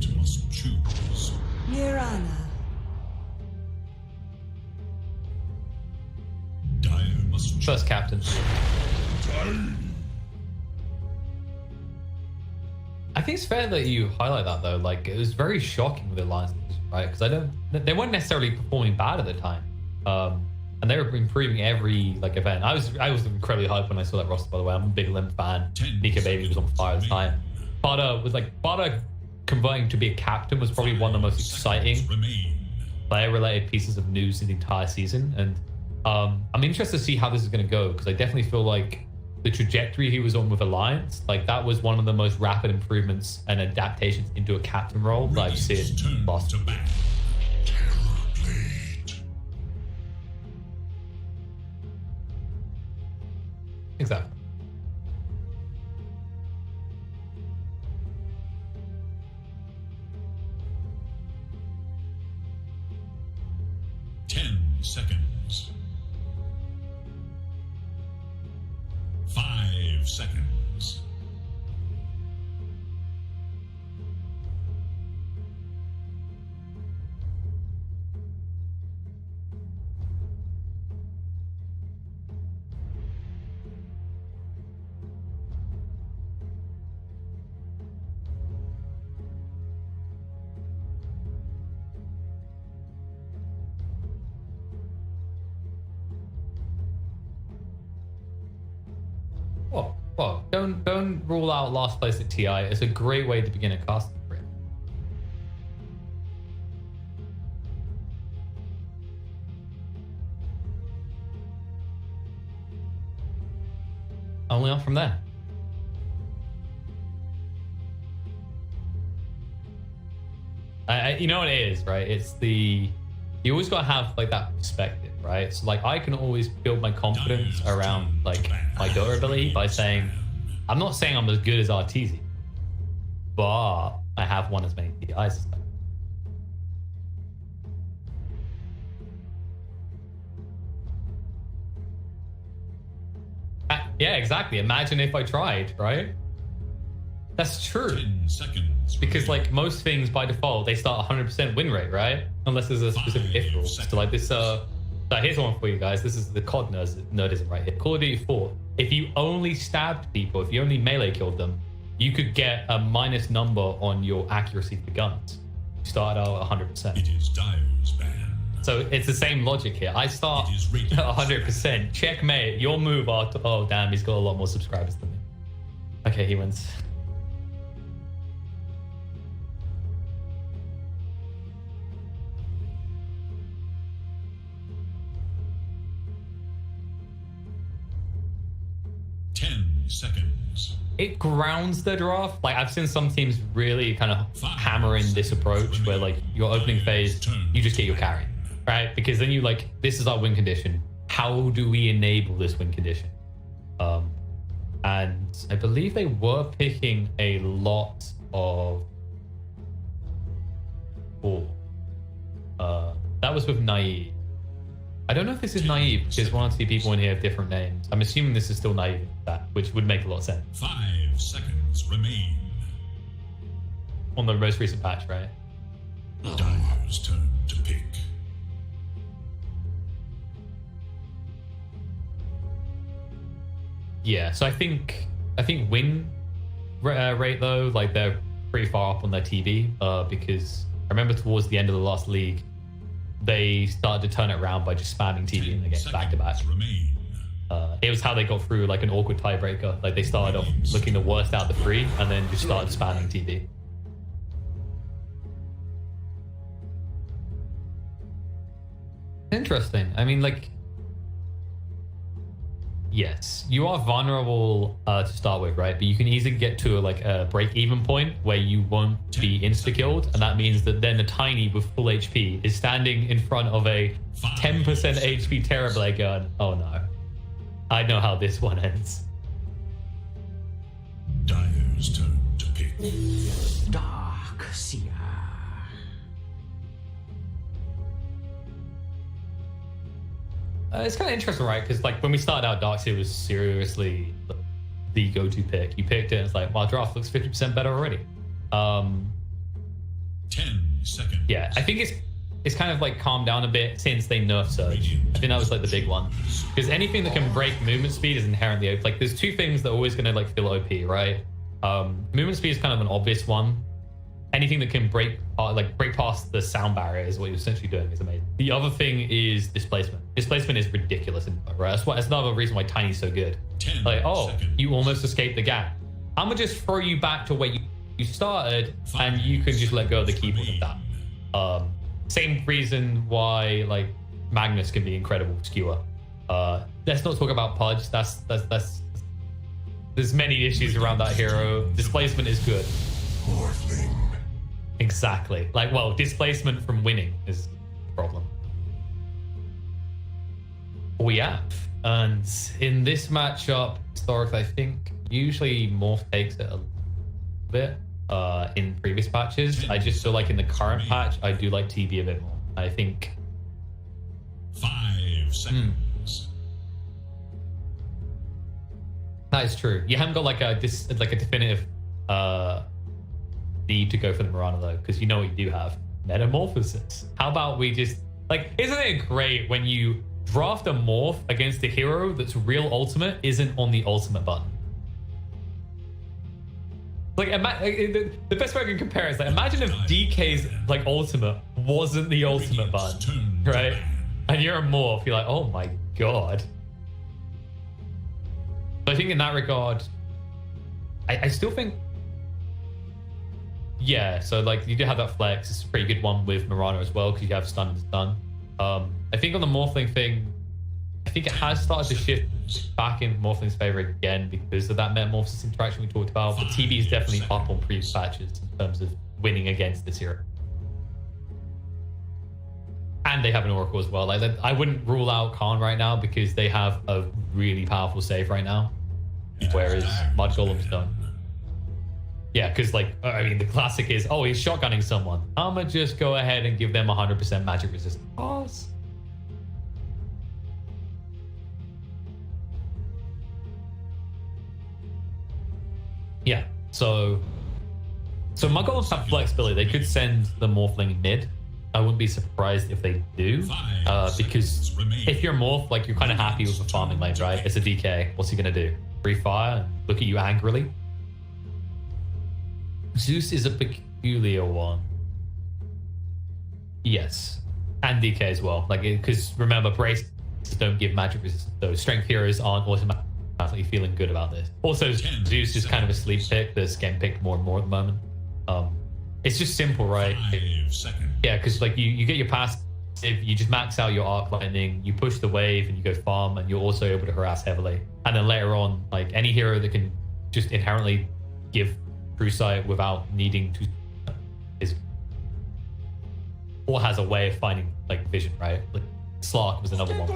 Fate must choose. Mirana. Dire must choose. First captain. I think it's fair that you highlight that though. Like, it was very shocking with the alliances, right? Because they weren't necessarily performing bad at the time, and they were improving every like event. I was incredibly hyped when I saw that roster. By the way, I'm a big Limb fan. Nika Baby was on fire at the time. Butter converting to be a captain was probably one of the most exciting player-related pieces of news in the entire season, and I'm interested to see how this is going to go, because I definitely feel like the trajectory he was on with Alliance, like that was one of the most rapid improvements and adaptations into a captain role that I've seen last year. Exactly. Seconds. 5 seconds. Well, don't rule out last place at TI. It's a great way to begin a casting career. Only on from there. You know what it is, right? It's you always got to have like that perspective, right? So like I can always build my confidence around like my durability by saying, I'm not saying I'm as good as Arteezy, but I have won as many TIs as them. Yeah, exactly. Imagine if I tried, right? That's true. 10 seconds. Because like most things by default, they start 100% win rate, right? Unless there's a specific if rule. So like this, so here's one for you guys. This is the COD nerdism right here. Call of Duty 4. If you only stabbed people, if you only melee killed them, you could get a minus number on your accuracy for guns. You start out at 100%. It is Dire's ban. So it's the same logic here. I start at 100%. Checkmate. Your move after. Oh, damn, he's got a lot more subscribers than me. Okay, he wins. Seconds. It grounds the draft. Like I've seen some teams really kind of hammer in this approach where like your opening phase, you just get your carry, right? Because then you like, this is our win condition. How do we enable this win condition? And I believe they were picking a lot of that was with Naive. I don't know if this is Naive because one or two people in here have different names. I'm assuming this is still Naive, which would make a lot of sense. 5 seconds remain. On the most recent patch, right? Dire's turn to pick. Yeah, so I think win rate though, like they're pretty far up on their TV because I remember towards the end of the last league, they started to turn it around by just spamming TV and again back to back. It was how they got through like an awkward tiebreaker. Like they started off looking the worst out of the three and then just started spamming TV. Interesting. I mean, like, yes, you are vulnerable to start with, right? But you can easily get to a break-even point where you won't be insta-killed, and that means that then a Tiny with full HP is standing in front of a 10% HP Terrorblade gun. Oh no. I know how this one ends. Dire's turn to pick. Dark Seer. It's kind of interesting, right? Because like when we started out, Darkseer was seriously the go-to pick. You picked it, and it's like, well, draft looks 50% better already. 10 seconds. Yeah, I think it's kind of like calmed down a bit since they nerfed Surge. I think that was like the big one. Because anything that can break movement speed is inherently OP. Like there's two things that are always going to like feel OP, right? Movement speed is kind of an obvious one. Anything that can break past the sound barrier is what you're essentially doing is amazing. The other thing is displacement. Displacement is ridiculous, right? That's another reason why Tiny's so good. Like, oh, you almost escaped the gap. I'm gonna just throw you back to where you started, and you can just let go of the keyboard of that. Same reason why like Magnus can be incredible skewer. Let's not talk about Pudge. That's there's many issues around that hero. Displacement is good. Morphling. Exactly. Like, well, displacement from winning is the problem. We have. And in this matchup, historically, I think usually Morph takes it a little bit in previous patches. I just feel like in the current patch, I do like TB a bit more. I think 5 seconds. That is true. You haven't got like a definitive need to go for the Mirana though, because you know what you do have. Metamorphosis. How about we just like, isn't it great when you draft a morph against a hero that's real ultimate isn't on the ultimate button? Like, the best way I can compare is like, imagine if DK's like ultimate wasn't the ultimate button, right? And you're a morph, you're like, oh my god. So I think in that regard, I still think, yeah, so like you do have that flex. It's a pretty good one with Mirana as well because you have stun and stun. I think on the Morphling thing, I think it has started to shift back in Morphling's favor again because of that metamorphosis interaction we talked about. But TB is definitely up on previous patches in terms of winning against this hero. And they have an Oracle as well. Like I wouldn't rule out Khan right now because they have a really powerful save right now, whereas mudgolems don't. Yeah, because like, I mean, the classic is, oh, he's shotgunning someone. I'm gonna just go ahead and give them 100% magic resistance. Pause. Yeah, so mudgolems have flexibility. They could send the Morphling mid. I wouldn't be surprised if they do, because if you're Morph, like you're kind of happy with the farming lane, right? It's a DK. What's he gonna do? Free fire and look at you angrily? Zeus is a peculiar one. Yes. And DK as well. Like, because remember, braces don't give magic resistance. So strength heroes aren't automatically feeling good about this. Also, Zeus is kind of a sleep pick that's getting picked more and more at the moment. It's just simple, right? 5 seconds. Yeah, because like you get your passive, you just max out your arc lightning, you push the wave and you go farm, and you're also able to harass heavily. And then later on, like any hero that can just inherently give True Sight without needing to is or has a way of finding like vision, right? Like Slark was another one.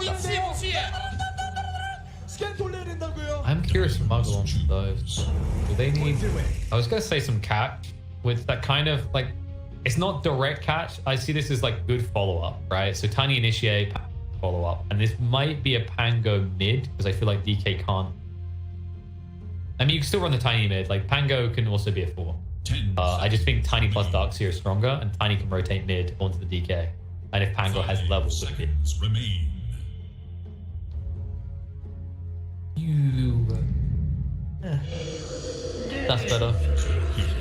I'm curious for mudgolems though. Do they need? I was gonna say some catch with that kind of like, it's not direct catch. I see this as like good follow up, right? So Tiny initiate, follow up, and this might be a Pango mid because I feel like DK can't. I mean, you can still run the Tiny mid. Like, Pango can also be a 4. I just think Tiny plus Darkseer is stronger, and Tiny can rotate mid onto the DK. And if Pango has levels with it. That's better.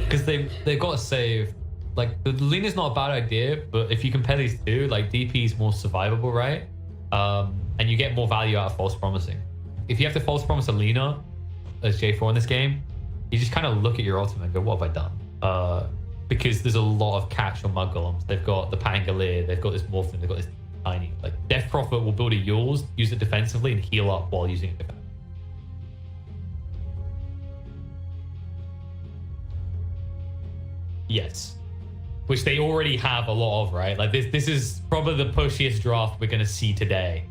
Because they've got to save. Like, the lean is not a bad idea, but if you compare these two, like, DP is more survivable, right? And you get more value out of False Promising. If you have to False Promise a Lina as J4 in this game, you just kind of look at your ultimate and go, what have I done? Because there's a lot of catch on mudgolems. They've got the Pangolier, they've got this Morphin, they've got this Tiny. Like, Death Prophet will build a Yules, use it defensively, and heal up while using it defensively. Yes. Which they already have a lot of, right? Like, this is probably the pushiest draft we're going to see today.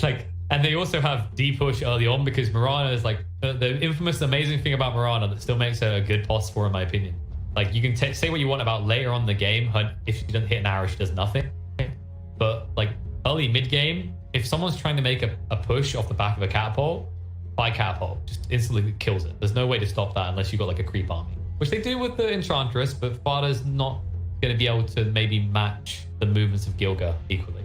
Like, and they also have D-push early on because Mirana is like the infamous amazing thing about Mirana that still makes her a good boss for, in my opinion. Like, you can say what you want about later on in the game, her, if she doesn't hit an arrow, she does nothing. But like early mid-game, if someone's trying to make a push off the back of a catapult, by catapult, just instantly kills it. There's no way to stop that unless you've got like a creep army. which they do with the Enchantress, but Fada's not going to be able to maybe match the movements of Gilga equally.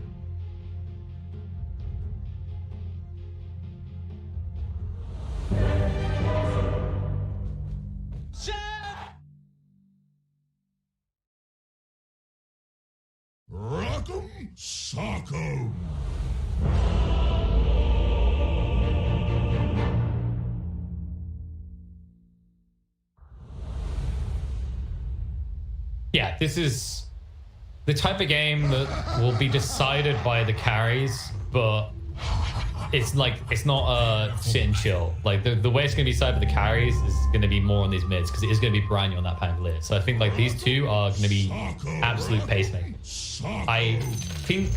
Rock'em Sock'em. Yeah, this is the type of game that will be decided by the carries, but it's like, it's not a sit and chill. Like the way it's going to be decided by the carries is going to be more on these mids, because it is going to be Branyo on that Pangolier. So I think like these two are going to be absolute pacemakers. I think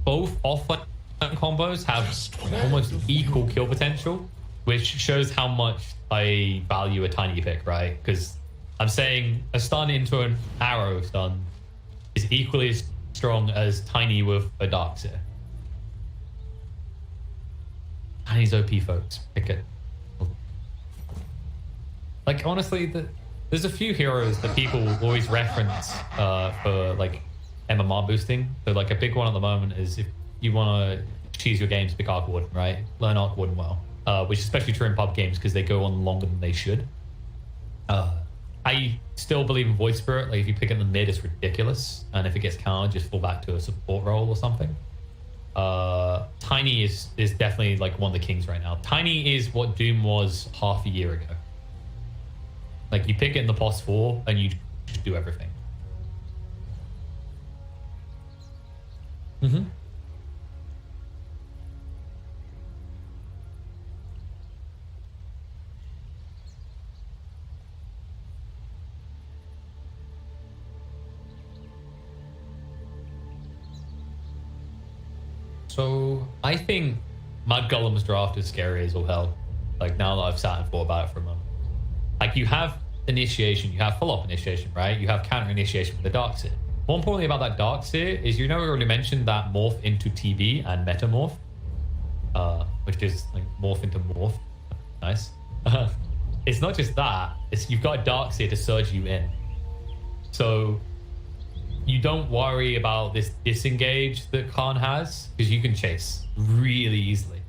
both offline combos have almost equal kill potential, which shows how much I value a Tiny pick, right? Because I'm saying a stun into an arrow stun is equally as strong as Tiny with a Darkseer. Tiny's OP, folks. Pick it. Like, honestly, there's a few heroes that people always reference for, like, MMR boosting. So, like, a big one at the moment is if you want to choose your games, pick Arc Warden, right? Learn Arc Warden well. Which is especially true in pub games because they go on longer than they should. I still believe in Void Spirit. Like, if you pick it in the mid, it's ridiculous. And if it gets countered, just fall back to a support role or something. Tiny is definitely like one of the kings right now. Tiny is what Doom was half a year ago. Like, you pick it in the pos 4 and you just do everything. Mm-hmm. So I think Mudgolem's draft is scary as all hell. Like, now that I've sat and thought about it for a moment. Like, you have initiation, you have full-up initiation, right? You have counter initiation with the Darkseer. More importantly about that Darkseer is, you know, we already mentioned that morph into TB and metamorph, which is like morph into morph. Nice. It's not just that, it's you've got a Darkseer to surge you in. So you don't worry about this disengage that Khan has, because you can chase really easily.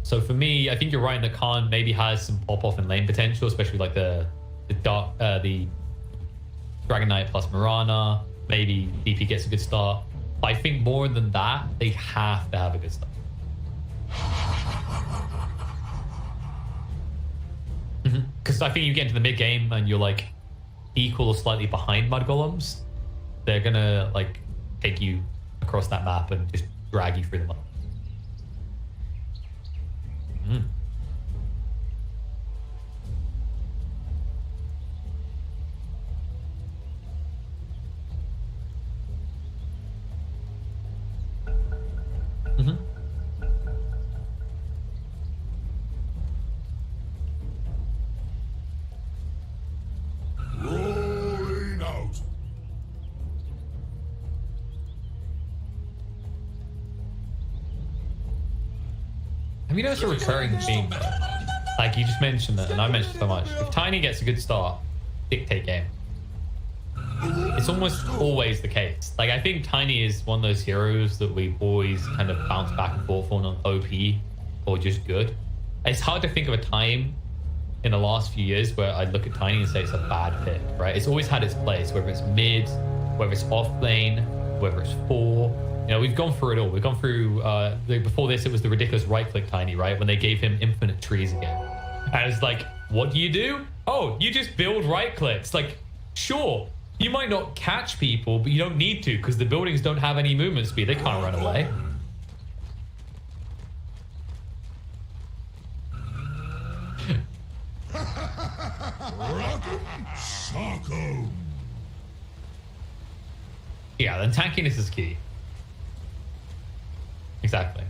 So for me, I think you're right that Khan maybe has some pop-off and lane potential, especially like the Dragon Knight plus Mirana. Maybe DP gets a good start. But I think more than that, they have to have a good start. Because I think you get into the mid game and you're like equal or slightly behind Mudgolems, they're gonna like take you across that map and just drag you through the mud. Rolling out. Have you noticed a recurring theme? Like, you just mentioned it, and I mentioned so much. If Tiny gets a good start, dictate game. It's almost always the case. Like, I think Tiny is one of those heroes that we always kind of bounce back and forth on OP or just good. It's hard to think of a time in the last few years where I'd look at Tiny and say it's a bad pick, right? It's always had its place, whether it's mid, whether it's off lane, whether it's 4. You know, we've gone through it all. We've gone through, before this, it was the ridiculous right-click Tiny, right? When they gave him infinite trees again. And it's like, what do? Oh, you just build right-clicks. Like, sure, you might not catch people, but you don't need to, because the buildings don't have any movement speed. They can't run away. Yeah, then tankiness is key. Exactly.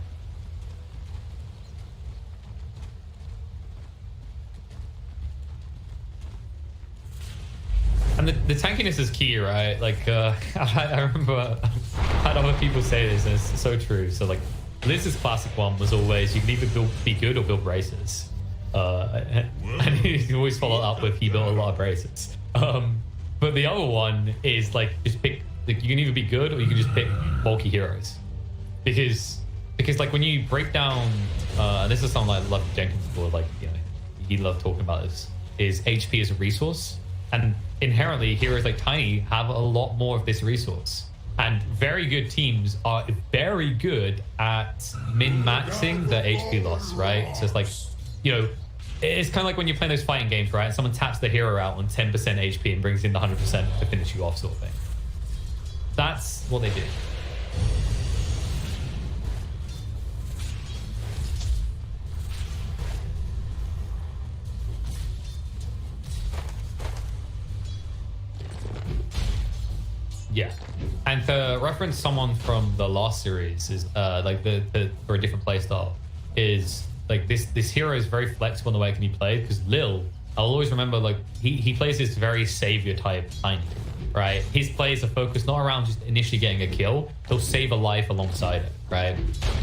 And the tankiness is key, right? Like, I remember I had other people say this, and it's so true. So, like, Liz's classic one was always, you can either be good or build races. And he always follow up with he built a lot of braces. But the other one is like just pick. Like, you can either be good or you can just pick bulky heroes, because like when you break down, and this is something like Lucky Jenkins for, like, you know, he loved talking about this, is HP as a resource, and inherently heroes like Tiny have a lot more of this resource. And very good teams are very good at min-maxing the HP loss, right? So it's like, you know, it's kind of like when you're playing those fighting games, right? Someone taps the hero out on 10% HP and brings in the 100% to finish you off, sort of thing. That's what they do. Yeah, and to reference someone from the last series is like the for a different playstyle is like this hero is very flexible in the way it can be played, because Lil, I'll always remember, like he plays this very savior type Tiny, right? His plays are focused not around just initially getting a kill, he'll save a life alongside it, right?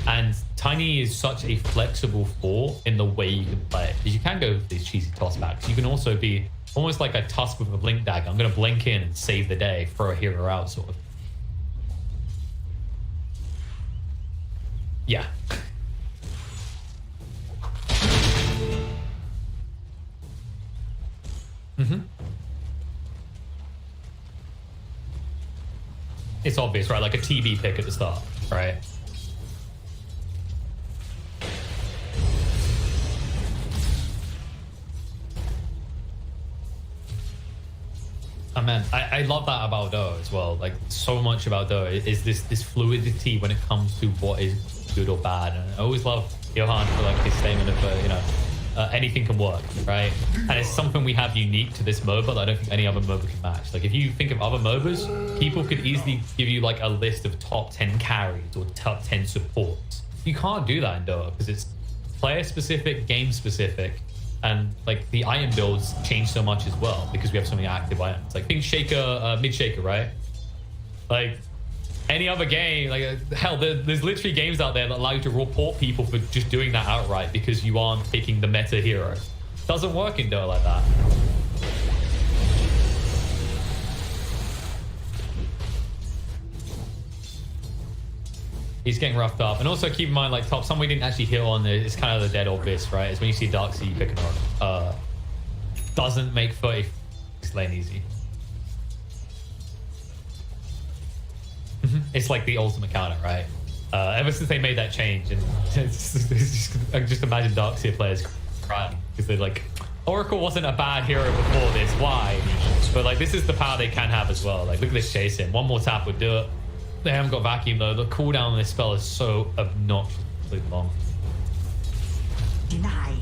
And Tiny is such a flexible 4 in the way you can play it, because you can go with these cheesy toss backs. You can also be almost like a Tusk with a blink dagger. I'm going to blink in and save the day, throw a hero out, sort of. Yeah. It's obvious, right? Like a TB pick at the start, right? Oh man, I love that about Doe as well. Like, so much about Doe is this fluidity when it comes to what is good or bad. And I always love Johan for like his statement of you know, anything can work, right? And it's something we have unique to this MOBA that I don't think any other MOBA can match. Like, if you think of other MOBAs, people could easily give you like a list of top 10 carries or top 10 supports. You can't do that in Doe because it's player specific, game specific. And like the item builds change so much as well because we have so many active items. Like think Shaker, mid Shaker, right? Like any other game, like hell, there's literally games out there that allow you to report people for just doing that outright because you aren't picking the meta hero. Doesn't work in Doe like that. He's getting roughed up. And also keep in mind, like, top, something we didn't actually hit on is kind of the dead obvious, right? Is when you see Darkseid, you pick an Oracle. Doesn't make 30 lane easy. It's like the ultimate counter, right? Ever since they made that change, and I just imagine Darkseid players crying because they're like, Oracle wasn't a bad hero before this, why? But like, this is the power they can have as well. Like, look at this chase in. One more tap would do it. They haven't got vacuum though. The cooldown on this spell is so obnoxiously long. Denied.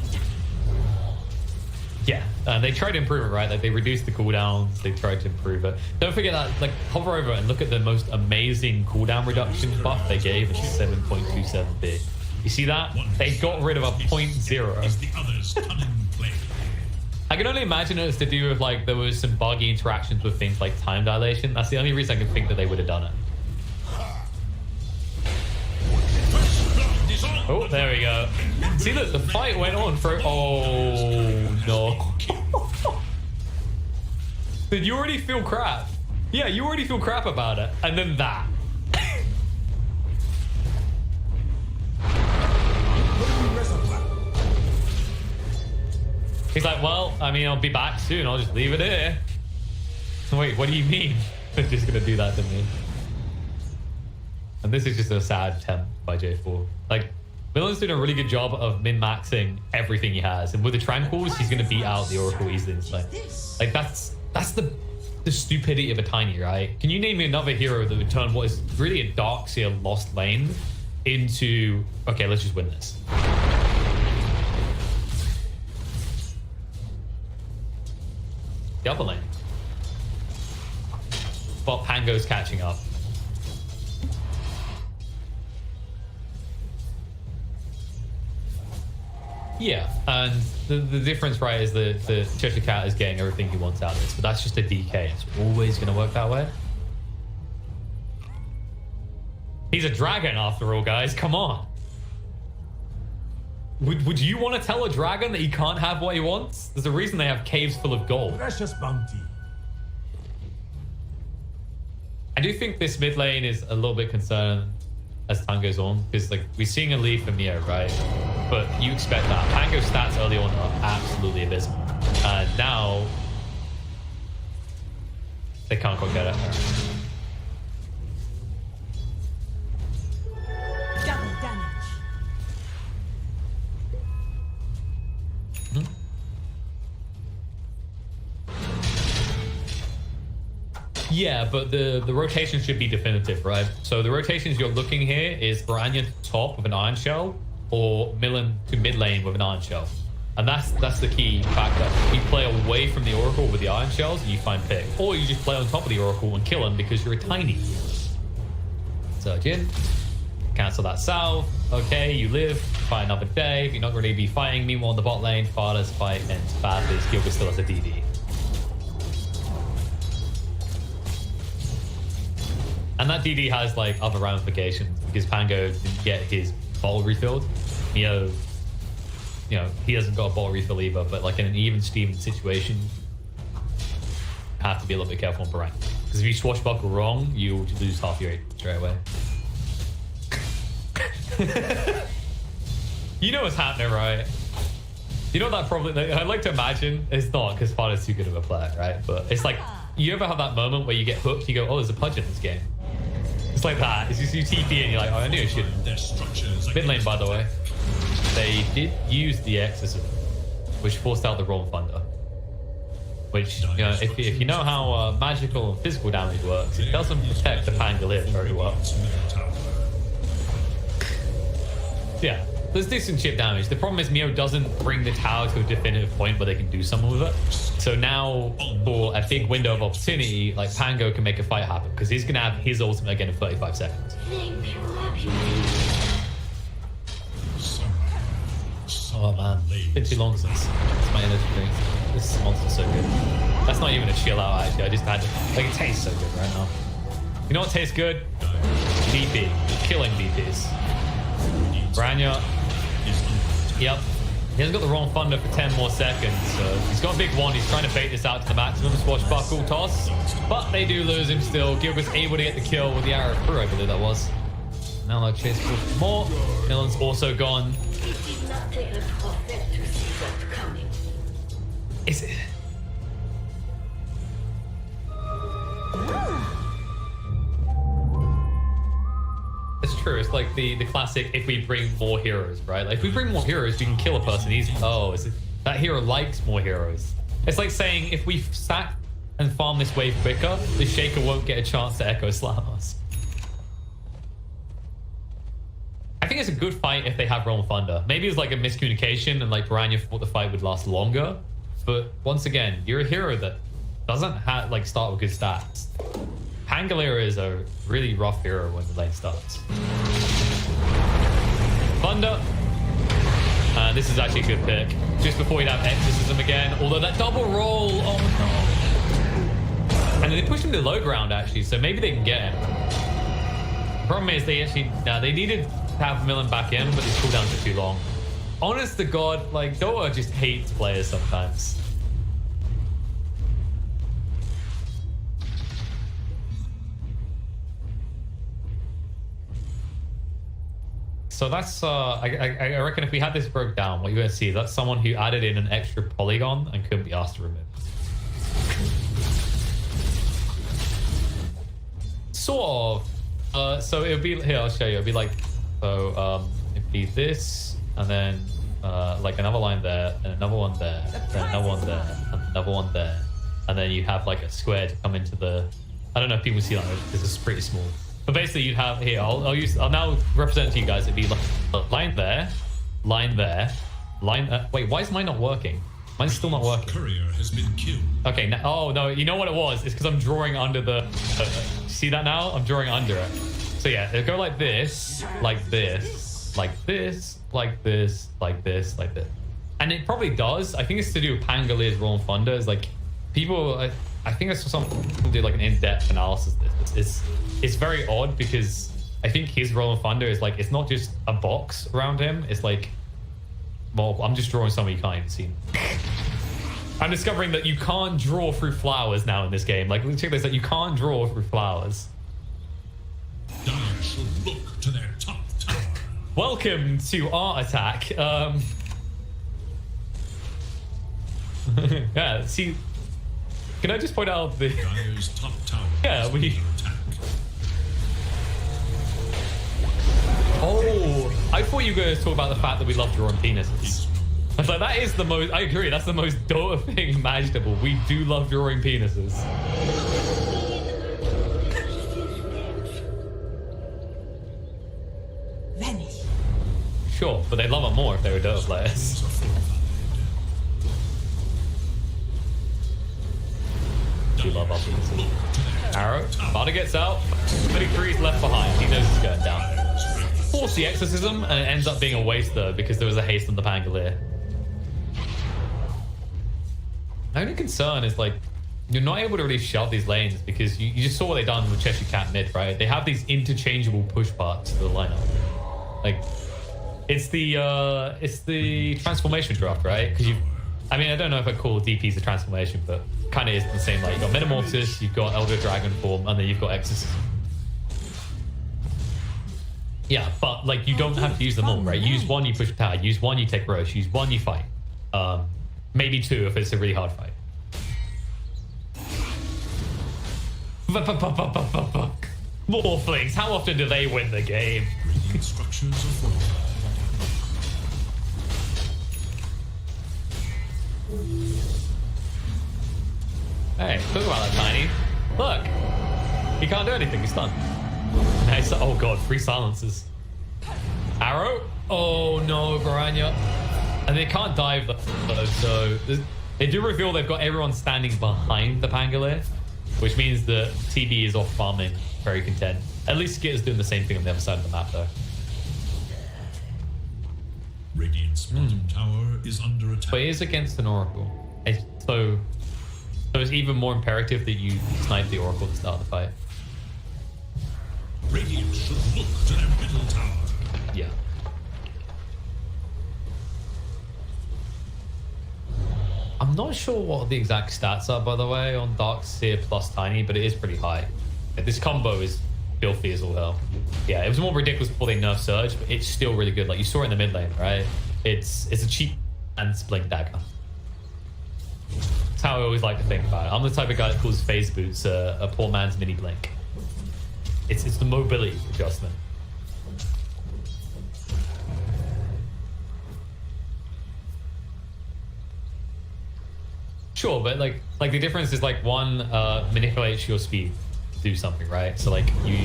Yeah, they tried to improve it, right? Like they reduced the cooldowns. They tried to improve it. Don't forget that. Like hover over and look at the most amazing cooldown reduction buff they gave. It's 7.27B. You see that? They got rid of a 0.0. I can only imagine it was to do with like there was some buggy interactions with things like time dilation. That's the only reason I can think that they would have done it. Oh, there we go. See, look, the fight went on for... Oh, no. Did you already feel crap? Yeah, you already feel crap about it. And then that. He's like, well, I mean, I'll be back soon. I'll just leave it here. Wait, what do you mean? They're just going to do that to me. And this is just a sad attempt by J4. Like, Millen's doing a really good job of min-maxing everything he has. And with the Tranquils, he's going to beat out the Oracle easily. Like, that's the stupidity of a Tiny, right? Can you name me another hero that would turn what is really a Darkseid lost lane into, okay, let's just win this. The upper lane. But Pango's catching up. Yeah, and the difference, right, is that the Cheshire Cat is getting everything he wants out of this, but that's just a DK. It's always going to work that way. He's a dragon after all, guys. Come on. Would you want to tell a dragon that he can't have what he wants? There's a reason they have caves full of gold. Precious bounty. I do think this mid lane is a little bit concerning as time goes on, because like we're seeing a lead from Mio, right? But you expect that. Pango's stats early on are absolutely abysmal. And now they can't quite get it. Double damage. Yeah, but the rotation should be definitive, right? So the rotations you're looking here is Baranya to top with an Iron Shell or Millen to mid lane with an Iron Shell. And that's the key factor. You play away from the Oracle with the Iron Shells and you find pick. Or you just play on top of the Oracle and kill him because you're a tiny. Surge in. Cancel that salve. Okay, you live. Fight another day. You're not going to be fighting. Meanwhile, in the bot lane, Father's fight ends badly. Gilbert still has a DD. And that DD has like other ramifications because Pango didn't get his bottle refilled. You know, he hasn't got a bottle refill either, but like in an even Steven situation, you have to be a little bit careful on Barang. Because if you swashbuckle wrong, you lose half your HP straight away. You know what's happening, right? You know that probably, I'd like to imagine, it's not because Father's too good of a player, right? But it's like, you ever have that moment where you get hooked, you go, oh, there's a pudge in this game. It's like that. It's just you TP and you're like, oh, I knew I shouldn't. Mid lane, by the way, they did use the Exorcism, which forced out the Rolling Thunder. Which, you know, if you know how magical and physical damage works, it doesn't protect the Pangolier very well. Yeah, there's decent chip damage. The problem is Mio doesn't bring the tower to a definitive point where they can do something with it. So now, for a big window of opportunity, like Pango can make a fight happen because he's going to have his ultimate again in 35 seconds. Oh man, it's been too long since my energy drink. This monster's so good. That's not even a chill out actually. I just had to, like, it tastes so good right now. You know what tastes good? BP. Killing BPs. Branya. Yep. He hasn't got the wrong thunder for 10 more seconds, so he's got a big one. He's trying to bait this out to the maximum. Swashbuckle toss, but they do lose him still. Gilbert's able to get the kill with the arrow through, I believe that was. Now they'll chase for more. Millen's also gone. Is it? It's true. It's like the classic, if we bring more heroes, right? Like if we bring more heroes, you can kill a person easy. Oh, that hero likes more heroes. It's like saying if we stack and farm this wave quicker, the Shaker won't get a chance to Echo Slam us. I think it's a good fight if they have Realm Thunder. Maybe it's like a miscommunication and like Baranya thought the fight would last longer. But once again, you're a hero that doesn't have like start with good stats. Pangolier is a really rough hero when the lane starts. Thunder. This is actually a good pick. Just before he'd have Exorcism again. Although that double roll, oh no. And they pushed him to the low ground actually, so maybe they can get him. The problem is they needed to have Millen back in, but his cooldowns are too long. Honest to God, like Dota just hates players sometimes. So that's, I reckon if we had this broke down, what you're going to see is that's someone who added in an extra polygon and couldn't be asked to remove. Sort of. So it would be, here, I'll show you. It would be like, so it'd be this, and then like another line there, and another one there, then another one there, and another one there. And then you have like a square to come into the, I don't know if people see that, this is pretty small. But basically you'd have here, I'll now represent it to you guys. It'd be like line there, line there, line, wait, why is mine not working? Mine's still not working. Courier has been killed. Okay, now, oh no, you know what it was? It's because I'm drawing under the, see that now? I'm drawing under it. So yeah, it'll go like this, like this, like this, like this, like this, like this. And it probably does. I think it's to do with Pangolier's Rolling Thunder. It's like, people, I think that's some people do like an in-depth analysis of this. It's very odd because I think his Rolling Thunder is like, it's not just a box around him. It's like Well, I'm just drawing somewhere you can't even see. I'm discovering that you can't draw through flowers now in this game. Like, check this out. You can't draw through flowers. Dyers should look to their top tower. Welcome to Art Attack. Yeah, see, can I just point out the... Dyer's top tower. Yeah, is we... under attack. Oh, I thought you were going to talk about the fact that we love drawing penises. I was like, that is the most... I agree, that's the most Dota thing imaginable. We do love drawing penises. Vanish. Sure, but they'd love it more if they were Dota players. We love our penises. Arrow, Vada gets out. 33's left behind. He knows he's going down. Force the exorcism, and it ends up being a waste though, because there was a haste on the Pangolier. My only concern is, like, you're not able to really shove these lanes because you just saw what they done with Cheshire Cat mid, right? They have these interchangeable push parts to the lineup. Like, it's the transformation draft, right? Because I mean, I don't know if I call DPs a transformation, but kind of is the same. Like, you've got Metamorphosis, you've got Elder Dragon form, and then you've got Exorcism. Yeah, but like, you don't have to use them all, right? Use one, you push power. Use one, you take Roche. Use one, you fight. Maybe two if it's a really hard fight. Morphlings, how often do they win the game? Radiant structures are fortified. Hey, talk about that, Tiny. Look, he can't do anything. He's stunned. Nice. Oh god, 3 silences. Arrow. Oh no, Baranya. And they can't dive though, so they do reveal they've got everyone standing behind the Pangolier, which means that TB is off farming, very content. At least Skitter's doing the same thing on the other side of the map though. Radiant's bottom tower is under attack. But it is against an Oracle. So it's even more imperative that you snipe the Oracle to start the fight. Radiant should look to their middle tower. Yeah. I'm not sure what the exact stats are, by the way, on Darkseer plus Tiny, but it is pretty high. This combo is filthy as all hell. Yeah, it was more ridiculous before they nerfed Surge, but it's still really good. Like, you saw it in the mid lane, right? It's a cheap and blink dagger. That's how I always like to think about it. I'm the type of guy that calls phase boots a poor man's mini blink. It's the mobility adjustment. Sure, but like the difference is like one manipulates your speed to do something, right? So like you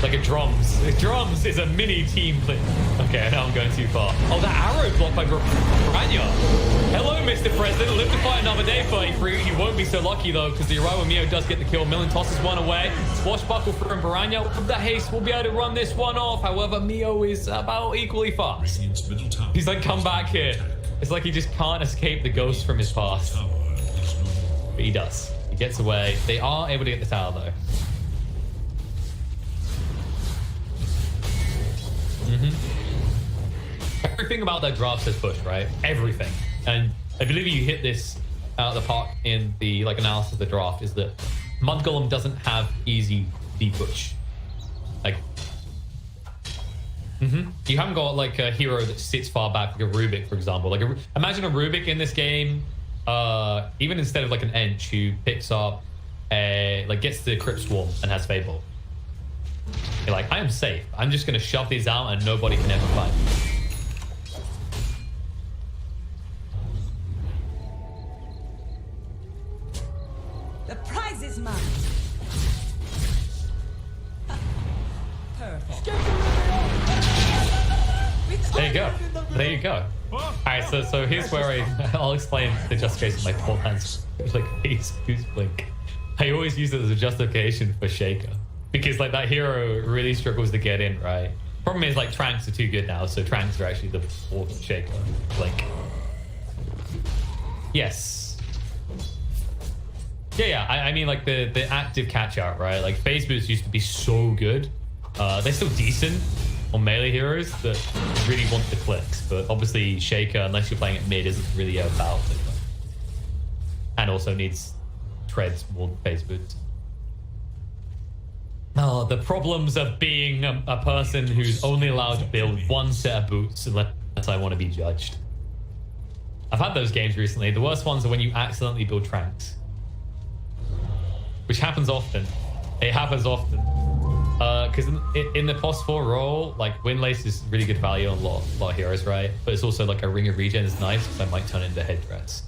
like a drums. Drums is a mini team play. Okay, now I'm going too far. Oh, that arrow blocked by Baranya. Hello, Mr. President. Live to fight another day, 33. You won't be so lucky though, because the Uriah Mio does get the kill. Millen tosses one away. Swashbuckle from Baranya. With the haste, we'll be able to run this one off. However, Mio is about equally fast. Radiant's middle tower. He's like, come back here. It's like he just can't escape the ghost from his past. But he does. He gets away. They are able to get the tower though. Everything about that draft says push, right? Everything. And I believe you hit this out of the park in the like analysis of the draft, is that Mudgolem doesn't have easy deep push. Like, you haven't got like a hero that sits far back, like a Rubik, for example. Like, imagine a Rubik in this game, even instead of like an Ench who picks up like gets the Crypt Swarm and has Fable. You're like, I am safe. I'm just gonna shove these out and nobody can ever find me. The prize is mine. Perfect. There you go. There you go. Alright, so here's where I'll explain the justification of my poor man's like face goose blink. I always use it as a justification for Shaker. Because like that hero really struggles to get in, right? Problem is like Tranks are too good now, so Tranks are actually the fourth Shaker blink. Yes. Yeah, I mean like the active catch out, right? Like phase boots used to be so good. They're still decent, or melee heroes that really want the clicks, but obviously Shaker, unless you're playing at mid, isn't really about it. And also needs treads more than phase boots. Oh, the problems of being a person who's only allowed to build one set of boots unless I want to be judged. I've had those games recently. The worst ones are when you accidentally build tranks, which happens often. It happens often. Because in the plus 4 role, like Windlace is really good value on a lot of heroes, right? But it's also like a ring of regen is nice because I might turn it into headdress.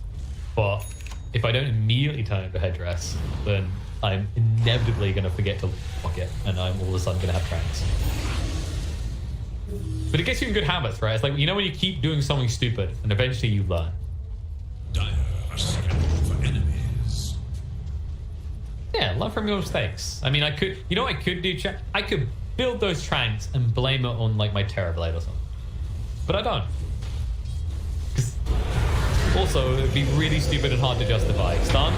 But if I don't immediately turn it into headdress, then I'm inevitably going to forget to lock it, and I'm all of a sudden going to have tranks. But it gets you in good habits, right? It's like, you know, when you keep doing something stupid, and eventually you learn. Dire are scanning for enemies. Yeah, learn from your mistakes. I mean, I could, you know what I could do? I could build those tranks and blame it on like my Terrorblade or something. But I don't. Because also, it would be really stupid and hard to justify. Stun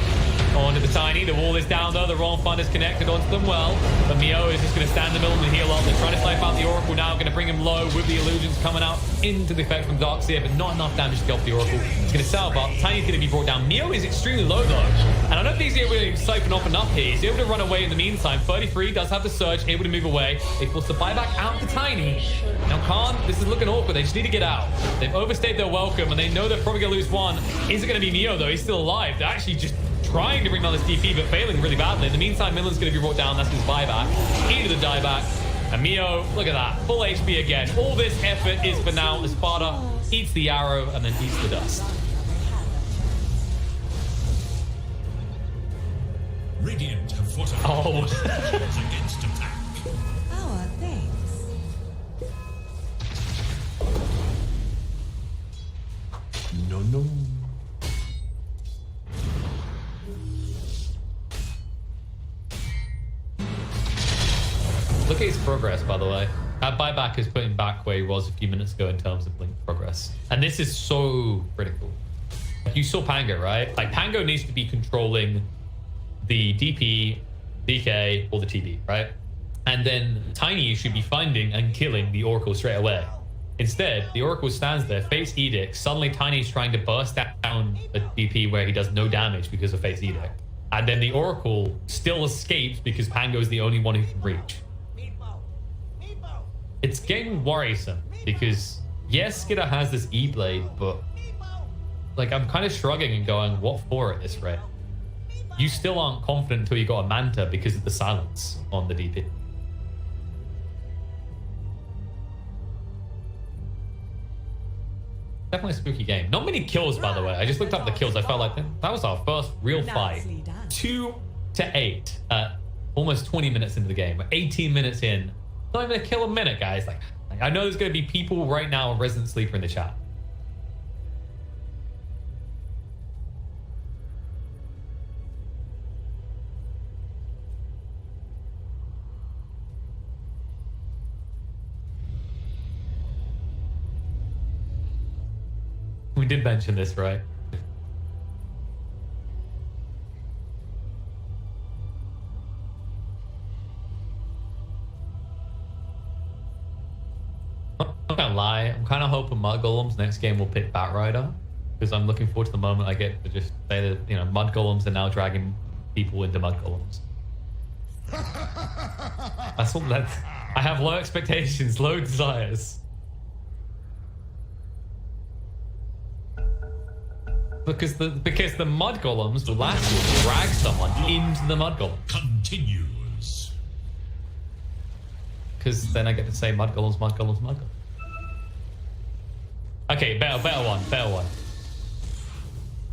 onto the Tiny. The wall is down though. The wrong fund is connected onto them well. But Mio is just going to stand in the middle and heal up. They're trying to snipe out the Oracle now. Going to bring him low with the illusions coming out into the effect from Darkseer, but not enough damage to kill off the Oracle. It's going to salve up. Tiny's going to be brought down. Mio is extremely low though. And I don't think he's able to siphon off enough here. He's able to run away in the meantime. 33 does have the surge, able to move away. They force the buyback out to Tiny. Now Khan, this is looking awkward. They just need to get out. They've overstayed their welcome and they know they're probably going to lose one. Is it going to be Mio though? He's still alive. They're actually just trying to bring down this DP, but failing really badly. In the meantime, Millen's going to be brought down. That's his buyback into the dieback. And Mio, look at that. Full HP again. All this effort is for now. Espada eats the arrow and then eats the dust. Radiant have fought against attack. Our thanks. No. Look at his progress, by the way. That buyback is putting back where he was a few minutes ago in terms of blink progress. And this is so critical. Like you saw Pango, right? Like Pango needs to be controlling the DP, DK, or the TB, right? And then Tiny should be finding and killing the Oracle straight away. Instead, the Oracle stands there, face Edict. Suddenly Tiny's trying to burst down a DP where he does no damage because of face Edict. And then the Oracle still escapes because Pango's the only one who can reach. It's getting worrisome because yes, Skidder has this E-Blade, but like I'm kind of shrugging and going, what for at this rate? You still aren't confident until you got a Manta because of the silence on the DP. Definitely a spooky game. Not many kills, by the way. I just looked up the kills. I felt like that was our first real fight. 2 to 8 almost 20 minutes into the game. 18 minutes in. Not even a kill a minute, guys. Like I know there's going to be people right now, Resident Sleeper in the chat. We did mention this, right? I'm not gonna lie, I'm kind of hoping Mudgolems next game will pick Batrider, because I'm looking forward to the moment I get to just say that, you know, Mudgolems are now dragging people into Mudgolems. That's what that's. I have low expectations, low desires. Because the Mudgolems will actually drag someone into the Mudgolem. Continues. Because then I get to say Mudgolems. Okay, better one.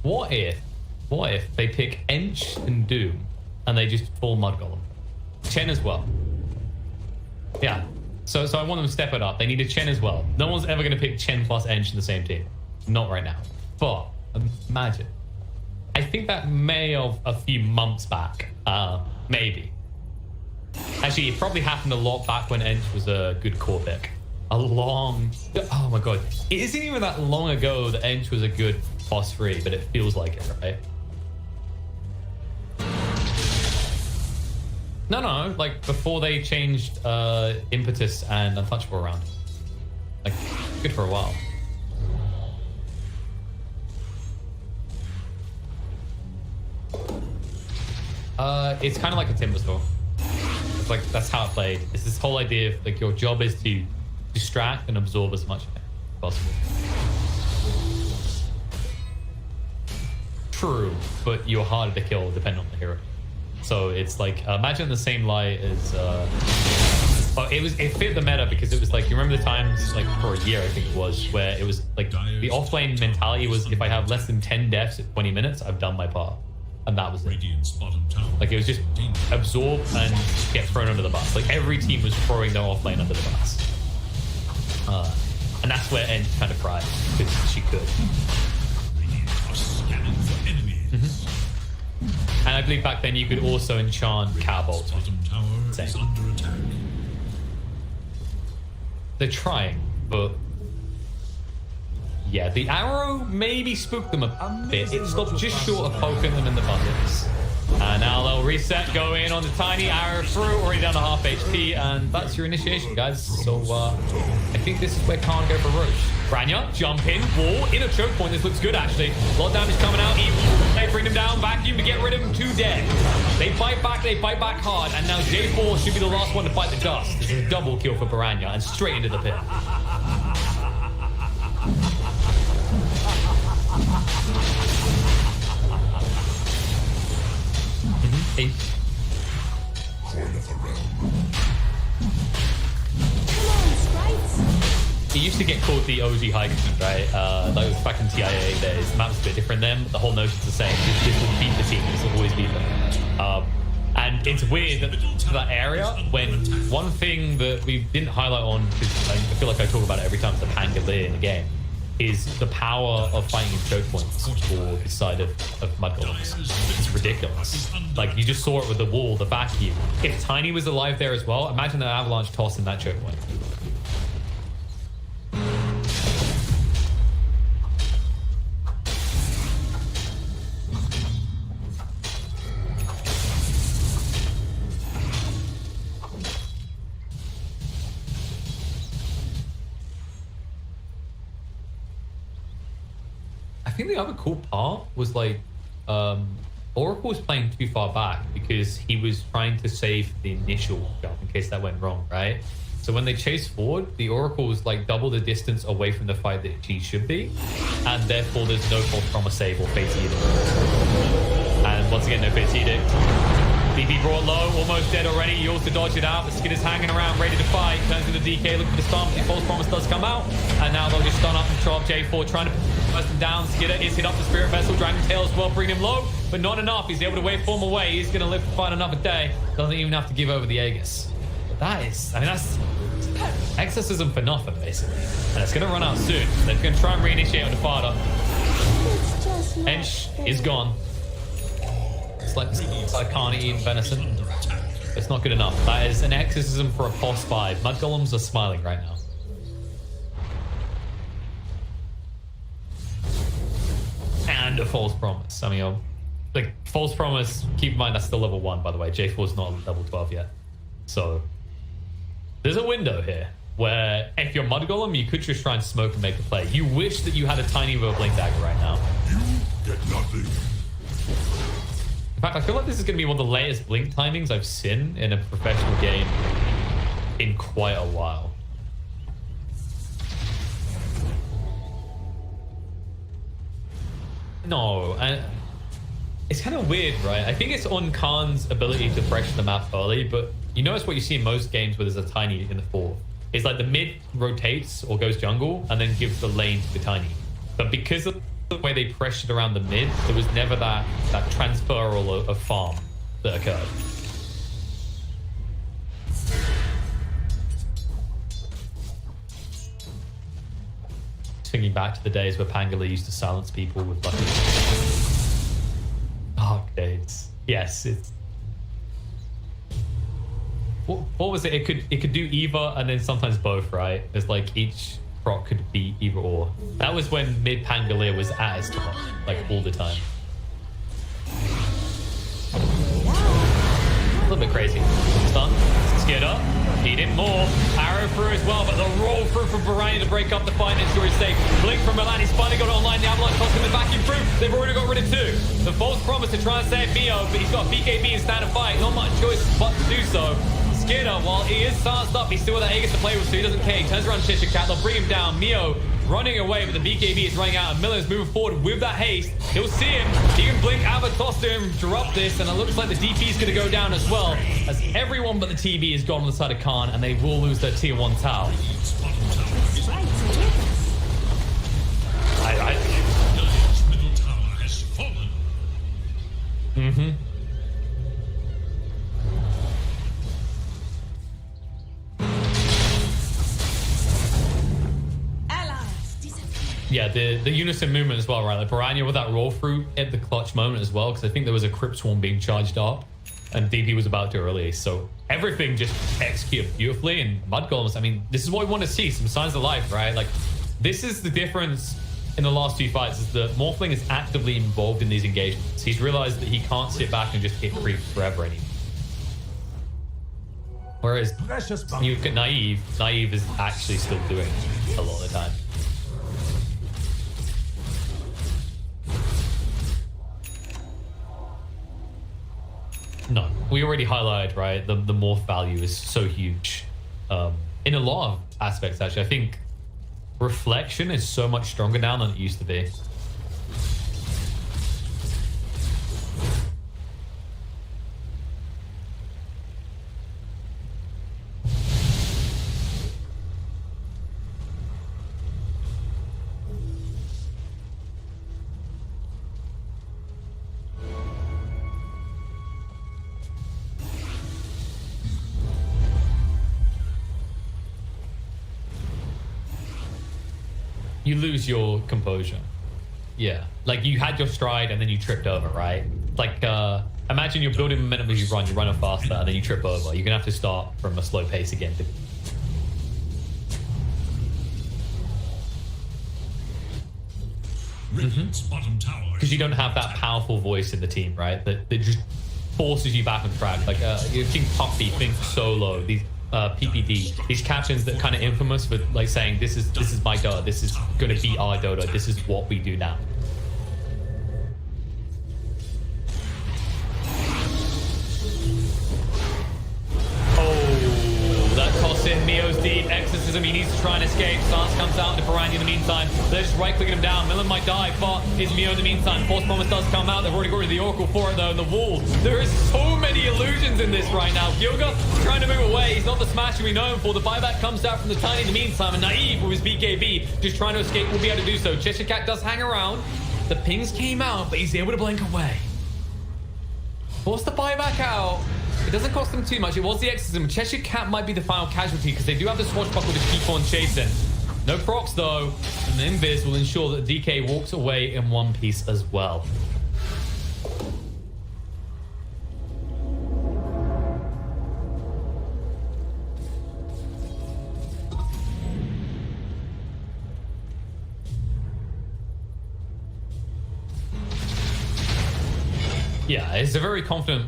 What if they pick Ench and Doom and they just full Mudgolem? Chen as well. Yeah. So I want them to step it up. They need a Chen as well. No one's ever going to pick Chen plus Ench in the same team. Not right now. But imagine. I think that may have a few months back. Maybe. Actually, it probably happened a lot back when Ench was a good core pick. Oh my god. It isn't even that long ago that Ench was a good boss free, but it feels like it, right? No, like before they changed Impetus and Untouchable around. Like, good for a while. It's kind of like a Timber Store. It's like, that's how it played. It's this whole idea of like your job is to distract and absorb as much as possible. True, but you're harder to kill depending on the hero. So it's like, imagine the same light as it fit the meta because it was like, you remember the times like for a year I think it was, where it was like the offlane mentality was, if I have less than 10 deaths at 20 minutes, I've done my part. And that was it. Like, it was just absorb and get thrown under the bus. Like, every team was throwing their offlane under the bus. And that's where Ent kind of cried, because she could. And I believe back then you could also enchant Cowbolt. They're trying, but yeah, the arrow maybe spooked them a bit. It stopped just short of poking them in the buttocks. And now they'll reset, go in on the tiny arrow through, already down to half HP, and that's your initiation, guys. So I think this is where Khan go for Roche. Branya, jump in, wall, in a choke point. This looks good, actually. A lot of damage coming out. They bring them down, vacuum to get rid of them, 2 dead. They fight back hard, and now J4 should be the last one to fight the dust. This is a double kill for Branya, and straight into the pit. Hey. It used to get called the OG high ground, right? That was back in TIA days. The map's a bit different then, but the whole notion's the same. This will beat the team. This will always beat them. And it's weird that that area, when one thing that we didn't highlight on, because I feel like I talk about it every time it's a Pangolier in the game, is the power of fighting in choke points for the side of mudgolems. It's ridiculous. Like, you just saw it with the wall, the vacuum. If Tiny was alive there as well, imagine an avalanche toss in that choke point. I think the other cool part was like Oracle was playing too far back because he was trying to save the initial jump in case that went wrong, right? So when they chased forward, the Oracle was like double the distance away from the fight that she should be, and therefore there's no false promise save or fate edict. And once again, no fate edict. DP brought low, almost dead already. He also dodged it out. The Skid is hanging around, ready to fight. Turns into DK, looking for the stomp. The false promise does come out, and now they'll just stun up and chop J4, trying to burst him down. Skidder is hit up the Spirit Vessel. Dragon Tail as well, bring him low, but not enough. He's able to waveform away. He's going to live to fight another day. Doesn't even have to give over the Aegis. But that is, I mean, that's exorcism for nothing, basically. And it's going to run out soon. They're going to try and reinitiate on the Fada. Ench is gone. It's like can't eat venison. It's not good enough. That is an exorcism for a POS 5. Mudgolems are smiling right now. And a false promise. I mean, like, false promise, keep in mind that's still level 1, by the way. J4's not level 12 yet. So there's a window here where if you're Mudgolem, you could just try and smoke and make a play. You wish that you had a tiny bit of Blink Dagger right now. You get nothing. In fact, I feel like this is going to be one of the latest Blink timings I've seen in a professional game in quite a while. No, it's kind of weird, right? I think it's on Khan's ability to freshen the map early, but you notice what you see in most games where there's a tiny in the fourth. It's like the mid rotates or goes jungle and then gives the lane to the tiny. But because of the way they pressured around the mid, there was never that transferal of farm that occurred. Thinking back to the days where Pangolier used to silence people with buckets. Dark days. Yes, it's... What was it? It could do either and then sometimes both, right? There's like each proc could be either or. That was when mid Pangolier was at its top, like all the time. little bit crazy. Stun. Skidder. Need it more. Arrow through as well, but the roll through from Varane to break up the fight and ensure he's safe. Blink from Milan. He's finally got it online. The Avalanche cost him the vacuum through. They've already got rid of 2. The false promise to try and save Mio, but he's got BKB and stand and fight. Not much choice but to do so. Skidder, while he is silenced up, he's still got that Aegis to play with, so he doesn't care. He turns around Cheshire Cat. They'll bring him down. Mio running away, but the BKB is running out, and Miller's moving forward with that haste. He'll see him. He can blink Avatos to him, drop this, and it looks like the DP is going to go down as well, as everyone but the TB is gone on the side of Khan, and they will lose their tier 1 tower. Dire's middle tower has fallen. Mm-hmm. Yeah, the unison movement as well, right? Like Piranha with that roll through at the clutch moment as well, because I think there was a Crypt Swarm being charged up and DP was about to release. So everything just executed beautifully. And mudgolems, I mean, this is what we want to see, some signs of life, right? Like, this is the difference in the last 2 fights, is that Morphling is actively involved in these engagements. He's realized that he can't sit back and just hit creep forever anymore. Whereas you look at Naive is actually still doing it a lot of the time. No, we already highlighted, right? The morph value is so huge in a lot of aspects, actually. I think reflection is so much stronger now than it used to be. You lose your composure. Yeah. Like, you had your stride and then you tripped over, right? Like, imagine you're building momentum as you run, you're running faster, and then you trip over. You're gonna have to start from a slow pace again. Bottom tower. Because you don't have that powerful voice in the team, right? That just forces you back on track. Like, you think Puppy, think Solo, these PPD, these captions that kind of infamous for like saying this is my Dota, this is gonna be our Dota, this is what we do now. Oh, that costs him Mio's deep exorcism. He needs to try and escape. Stance comes out into Piranha in the meantime. They're just right-clicking him down. Millen might die, but is Mio in the meantime. False Promise does come out. They've already got rid of the Oracle for it, though, and the wall. There is so many illusions in this right now. Gilga trying to move away. He's not the smasher we know him for. The buyback comes out from the Tiny in the meantime, and Naive with his BKB just trying to escape will be able to do so. Cheshire Cat does hang around. The pings came out, but he's able to blink away. Force the buyback out. It doesn't cost them too much. It was the exorcism. Cheshire Cat might be the final casualty because they do have the swashbuckle to keep on chasing. No procs though, and the invis will ensure that DK walks away in one piece as well. Yeah, it's a very confident.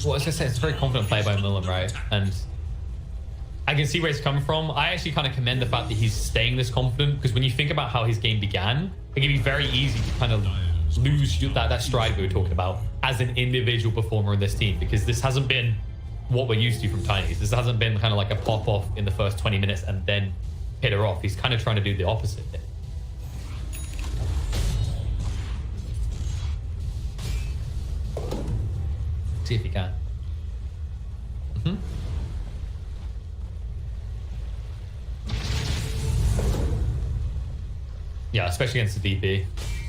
Well, as I said, it's a very confident play by Millen, right? And I can see where he's coming from. I actually kind of commend the fact that he's staying this confident, because when you think about how his game began, it can be very easy to kind of lose that stride we were talking about as an individual performer in this team, because this hasn't been what we're used to from Tinies. This hasn't been kind of like a pop off in the first 20 minutes and then hit her off. He's kind of trying to do the opposite. See if he can. Yeah, especially against the DP.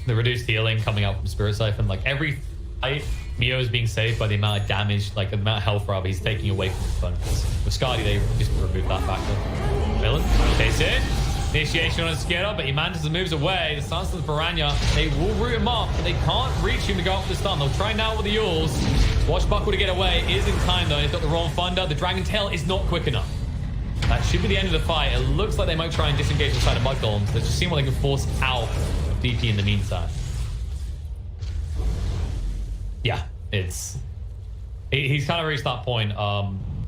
The reduced healing coming out from Spirit Siphon. Like, every fight, Mio is being saved by the amount of damage, like the amount of health rather he's taking away from his opponents. With Skadi, they just remove that factor. Millen takes it. Initiation on his Skidder, but he manages and moves away. The stance of the Piranha, they will root him up, but they can't reach him to go up the stun. They'll try now with the Yules. Swashbuckle to get away is in time though. They've got the Roaring Thunder. The Dragon Tail is not quick enough. That should be the end of the fight. It looks like they might try and disengage the side of mudgolems. They're just seeing what they can force out of DP in the meantime. Yeah, it's He's kind of reached that point.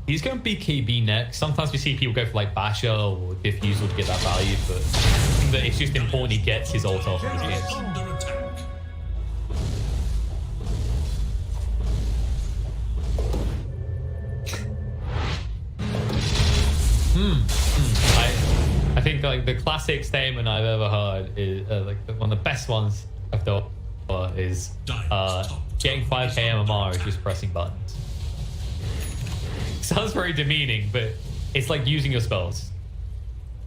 He's going to be KB next. Sometimes we see people go for like Basher or Diffusal to get that value, but I think that it's just important he gets his ult off in this game. Under attack. I think like the classic statement I've ever heard is like one of the best ones I've thought is getting 5k MMR is just pressing buttons. Sounds very demeaning, but it's like using your spells.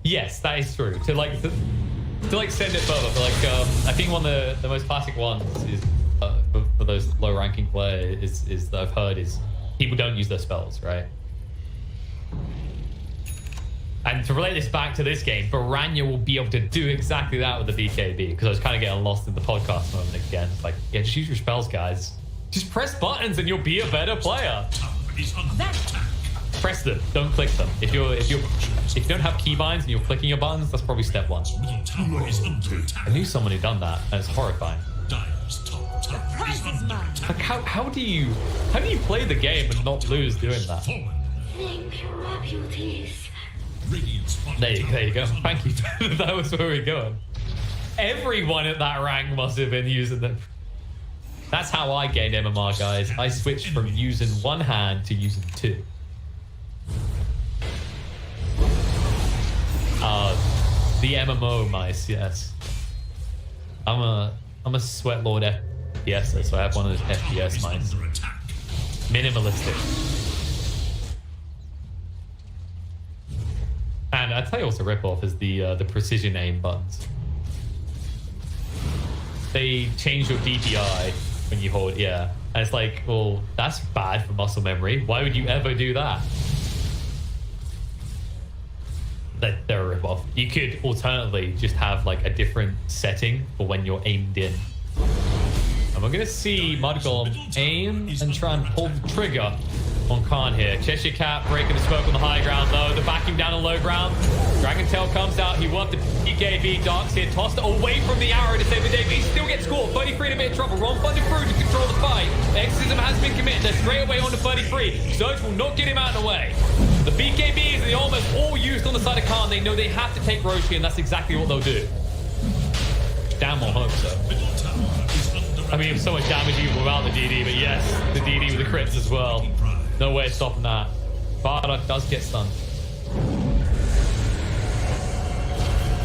Yes, that is true. To send it further, but I think one of the most classic ones is for those low ranking players is that I've heard is people don't use their spells, right? And to relate this back to this game, Baranya will be able to do exactly that with the BKB, because I was kind of getting lost in the podcast moment again. It's like, yeah, just use your spells, guys. Just press buttons and you'll be a better player. Press them, don't click them. If you don't have keybinds and you're clicking your buttons, that's probably step one. Middle tower is under attack. I knew someone who'd done that, and it's horrifying. Dire's top tower is under attack. Like how do you play the game and not lose doing that? Fallen. Thank your reputies. Radiant's bottom There you go. tower is under Thank you. That was where we're going. Everyone at that rank must have been using them. That's how I gained MMR, guys. I switched from using one hand to using two. The MMO mice, yes. I'm a sweat lord FPS, so I have one of those FPS mice. under attack. Minimalistic. And I'd tell you what's a ripoff is the precision aim buttons. They change your DPI when you hold, yeah. And it's like, well, that's bad for muscle memory. Why would you ever do that? They're a ripoff. You could alternatively just have like a different setting for when you're aimed in. And we're gonna see Mudgolem aim and try and pull the trigger on Khan here. Cheshire Cat breaking the smoke on the high ground though. The backing down on low ground. Dragon Tail comes out. He wants the PKB. Dark's here. Tossed away from the arrow to save the day. But he still gets caught. 33 in a bit of trouble. Ron funded through to control the fight. The exorcism has been committed. They're straight away on to 33. Surge will not get him out of the way. The BKBs are almost all used on the side of Khan. They know they have to take Roshi, and that's exactly what they'll do. Damn, I hope so. Middle tower is under I mean, so much damage even without the DD, but yes, the DD with the crits as well. No way of stopping that. Bardock does get stunned.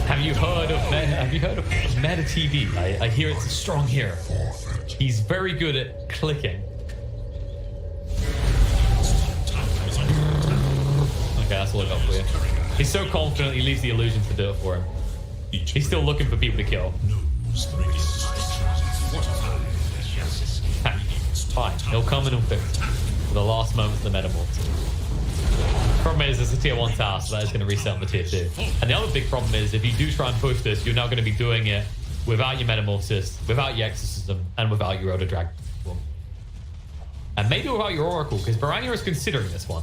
Have you heard of Meta TV? I hear it's a strong hero. He's very good at clicking. Okay, that's all I got for you. He's so confident he leaves the illusion to do it for him. He's still looking for people to kill. Fine, he'll come and he'll fix it. For the last moments of the Metamorphs. Problem is, it's a tier 1 tower, so that is going to reset on the tier 2. And the other big problem is, if you do try and push this, you're now going to be doing it without your Metamorphosis, without your Exorcism, and without your Elder Dragon. And maybe without your Oracle, because Baranya is considering this one.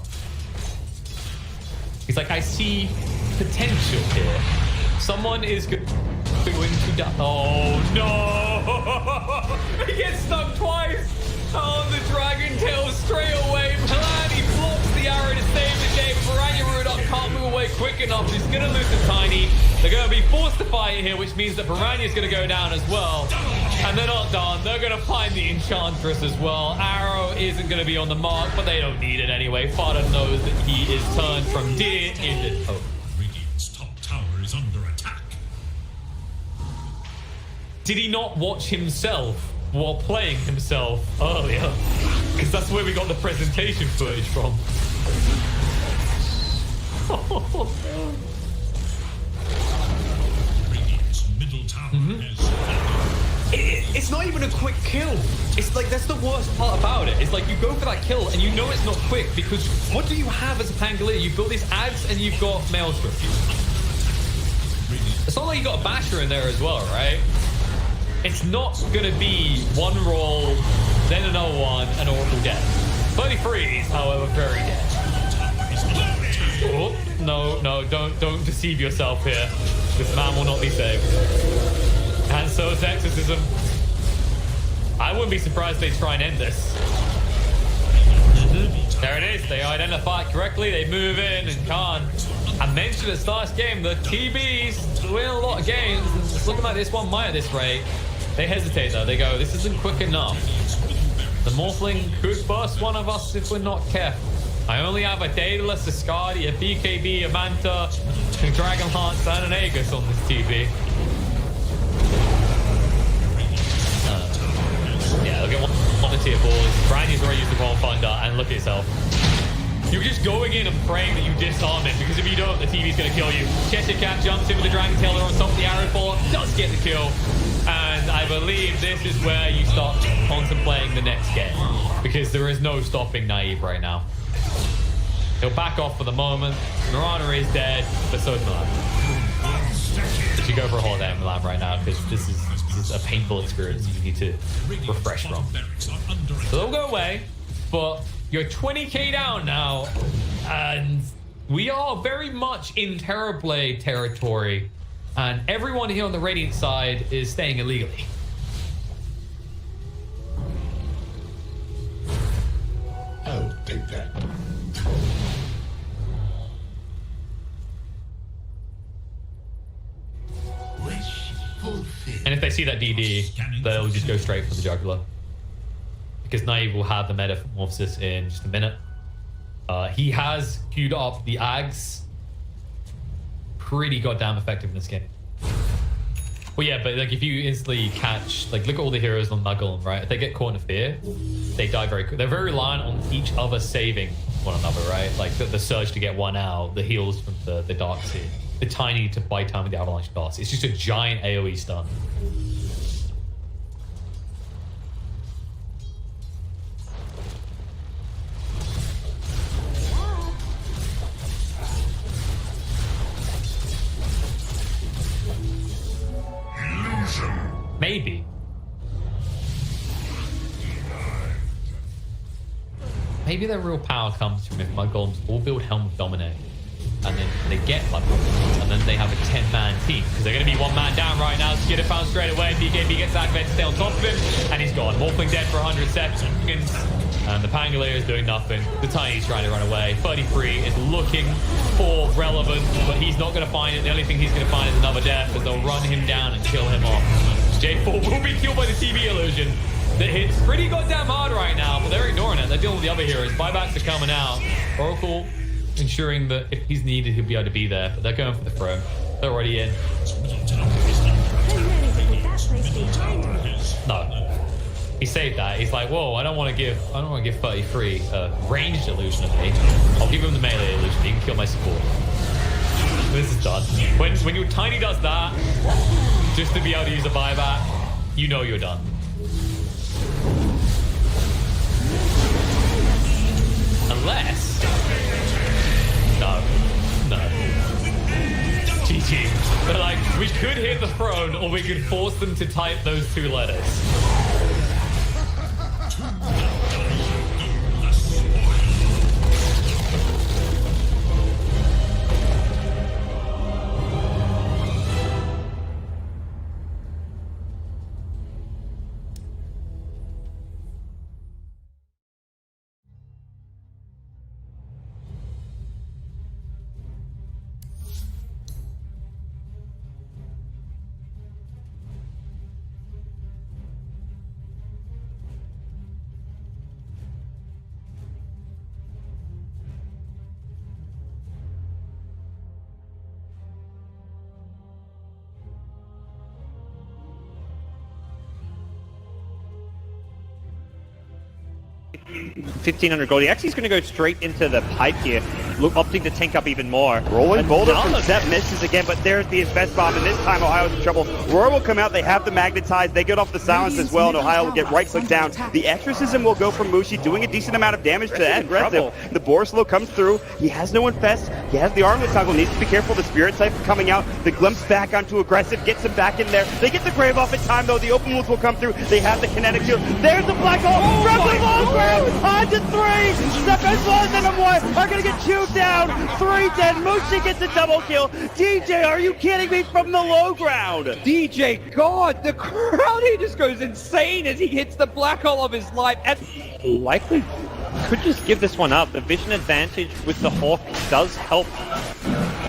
He's like, I see potential here. Someone is going to die. Oh no! He gets stuck twice on the Dragon Tail straight away. Palani flops the arrow to save the day. Baranya Rudolph can't move away quick enough. He's going to lose to Tiny. They're going to be forced to fight here, which means that Baranya is going to go down as well. And they're not done. They're going to find the Enchantress as well. Arrow isn't going to be on the mark, but they don't need it anyway. Fada knows that he is turned from deer into... Oh. Radiant's top tower is under attack. Did he not watch himself while playing himself earlier? Because that's where we got the presentation footage from. Radiant's middle tower is It's not even a quick kill. It's like, that's the worst part about it. It's like you go for that kill and you know it's not quick because what do you have as a Pangolier? You've got these ads and you've got Maelstrom. It's not like you got a Basher in there as well, right? It's not going to be one roll, then another one, and Oracle dead. 33 is, however, very dead. Oh, no, don't deceive yourself here. This man will not be saved. And so is Exorcism. I wouldn't be surprised if they try and end this. There it is. They identify it correctly. They move in and Khan. I mentioned at the last game, the TBs win a lot of games. And it's looking like this one might at this rate. They hesitate though. They go, this isn't quick enough. The Morphling could burst one of us if we're not careful. I only have a Daedalus, a Skadi, a BKB, a Manta, a Dragonlance, and an Aegis on this TB. Yeah, look at one of the tier 4s. Brandy's already used the wrong thunder, and look at yourself. You're just going in and praying that you disarm it, because if you don't, the TV's going to kill you. Cheshire Cat jumps in with the Dragon Tailor on top of the arrow ball, does get the kill. And I believe this is where you start contemplating the next game, because there is no stopping Naive right now. He'll back off for the moment. Mirana is dead, but so is Milan. You should go for a holiday in Milan right now, because this is a painful experience you need to refresh from. So they'll go away, but you're 20k down now, and we are very much in Terrorblade territory, and everyone here on the Radiant side is staying illegally. I'll take that. And if they see that DD, they'll just go straight for the jugular, because Naive will have the metamorphosis in just a minute. He has queued up the Ags. Pretty goddamn effective in this game. Well, yeah, but like if you instantly catch, like look at all the heroes on Mudgolem, right? If they get caught in a fear, they die very quick. They're very reliant on each other saving one another, right? Like the surge to get one out, the heals from the Dark Sea, the tiny to buy time with the Avalanche Blast. It's just a giant AoE stun. Maybe. Maybe their real power comes from if Mudgolems all build Helm of Dominate, and then they get Mudgolems, and then they have a 10-man team, because they're going to be one man down right now. Skidder found straight away. BKB gets activated to stay on top of him, and he's gone. Morphling dead for 100 seconds, and the Pangolier is doing nothing. The Tiny's trying to run away. 33 is looking for relevance, but he's not going to find it. The only thing he's going to find is another death, as they'll run him down and kill him off. J4 will be killed by the TV illusion that hits pretty goddamn hard right now, but they're ignoring it. They're dealing with the other heroes. Buybacks are coming out. Oracle ensuring that if he's needed, he'll be able to be there, but they're going for the throne. They're already in. No. He saved that. He's like, whoa, I don't want to give 33 ranged illusion of me. I'll give him the melee illusion. He can kill my support. This is done. When your Tiny does that, just to be able to use a buyback, you know you're done. Unless... No. GG. But like, we could hit the throne, or we could force them to type those 2 letters. $1,500 gold. He actually is going to go straight into the pipe here. Look, opting to tank up even more. Rolling boulder from Another- Zep misses again, but there's the invest bomb, and this time Ohio's in trouble. Roar will come out, they have the magnetize, they get off the silence as well, and Ohio will get right click down. The exorcism will go from Mushi, doing a decent amount of damage to that aggressive. The Borslow comes through, he has no infest, he has the armlet toggle, needs to be careful, the spirit cypher coming out, the glimpse back onto aggressive, gets him back in there. They get the grave off in time though, the open wounds will come through, they have the kinetic shield. There's the black hole, from the long ground, on to 3, Zep as well as Enemy are gonna get chewed down. 3 dead. Mushi gets a double kill. DJ, are you kidding me, from the low ground? DJ, God, the crowd, he just goes insane as he hits the black hole of his life. And Likely could just give this one up. The vision advantage with the Hawk does help.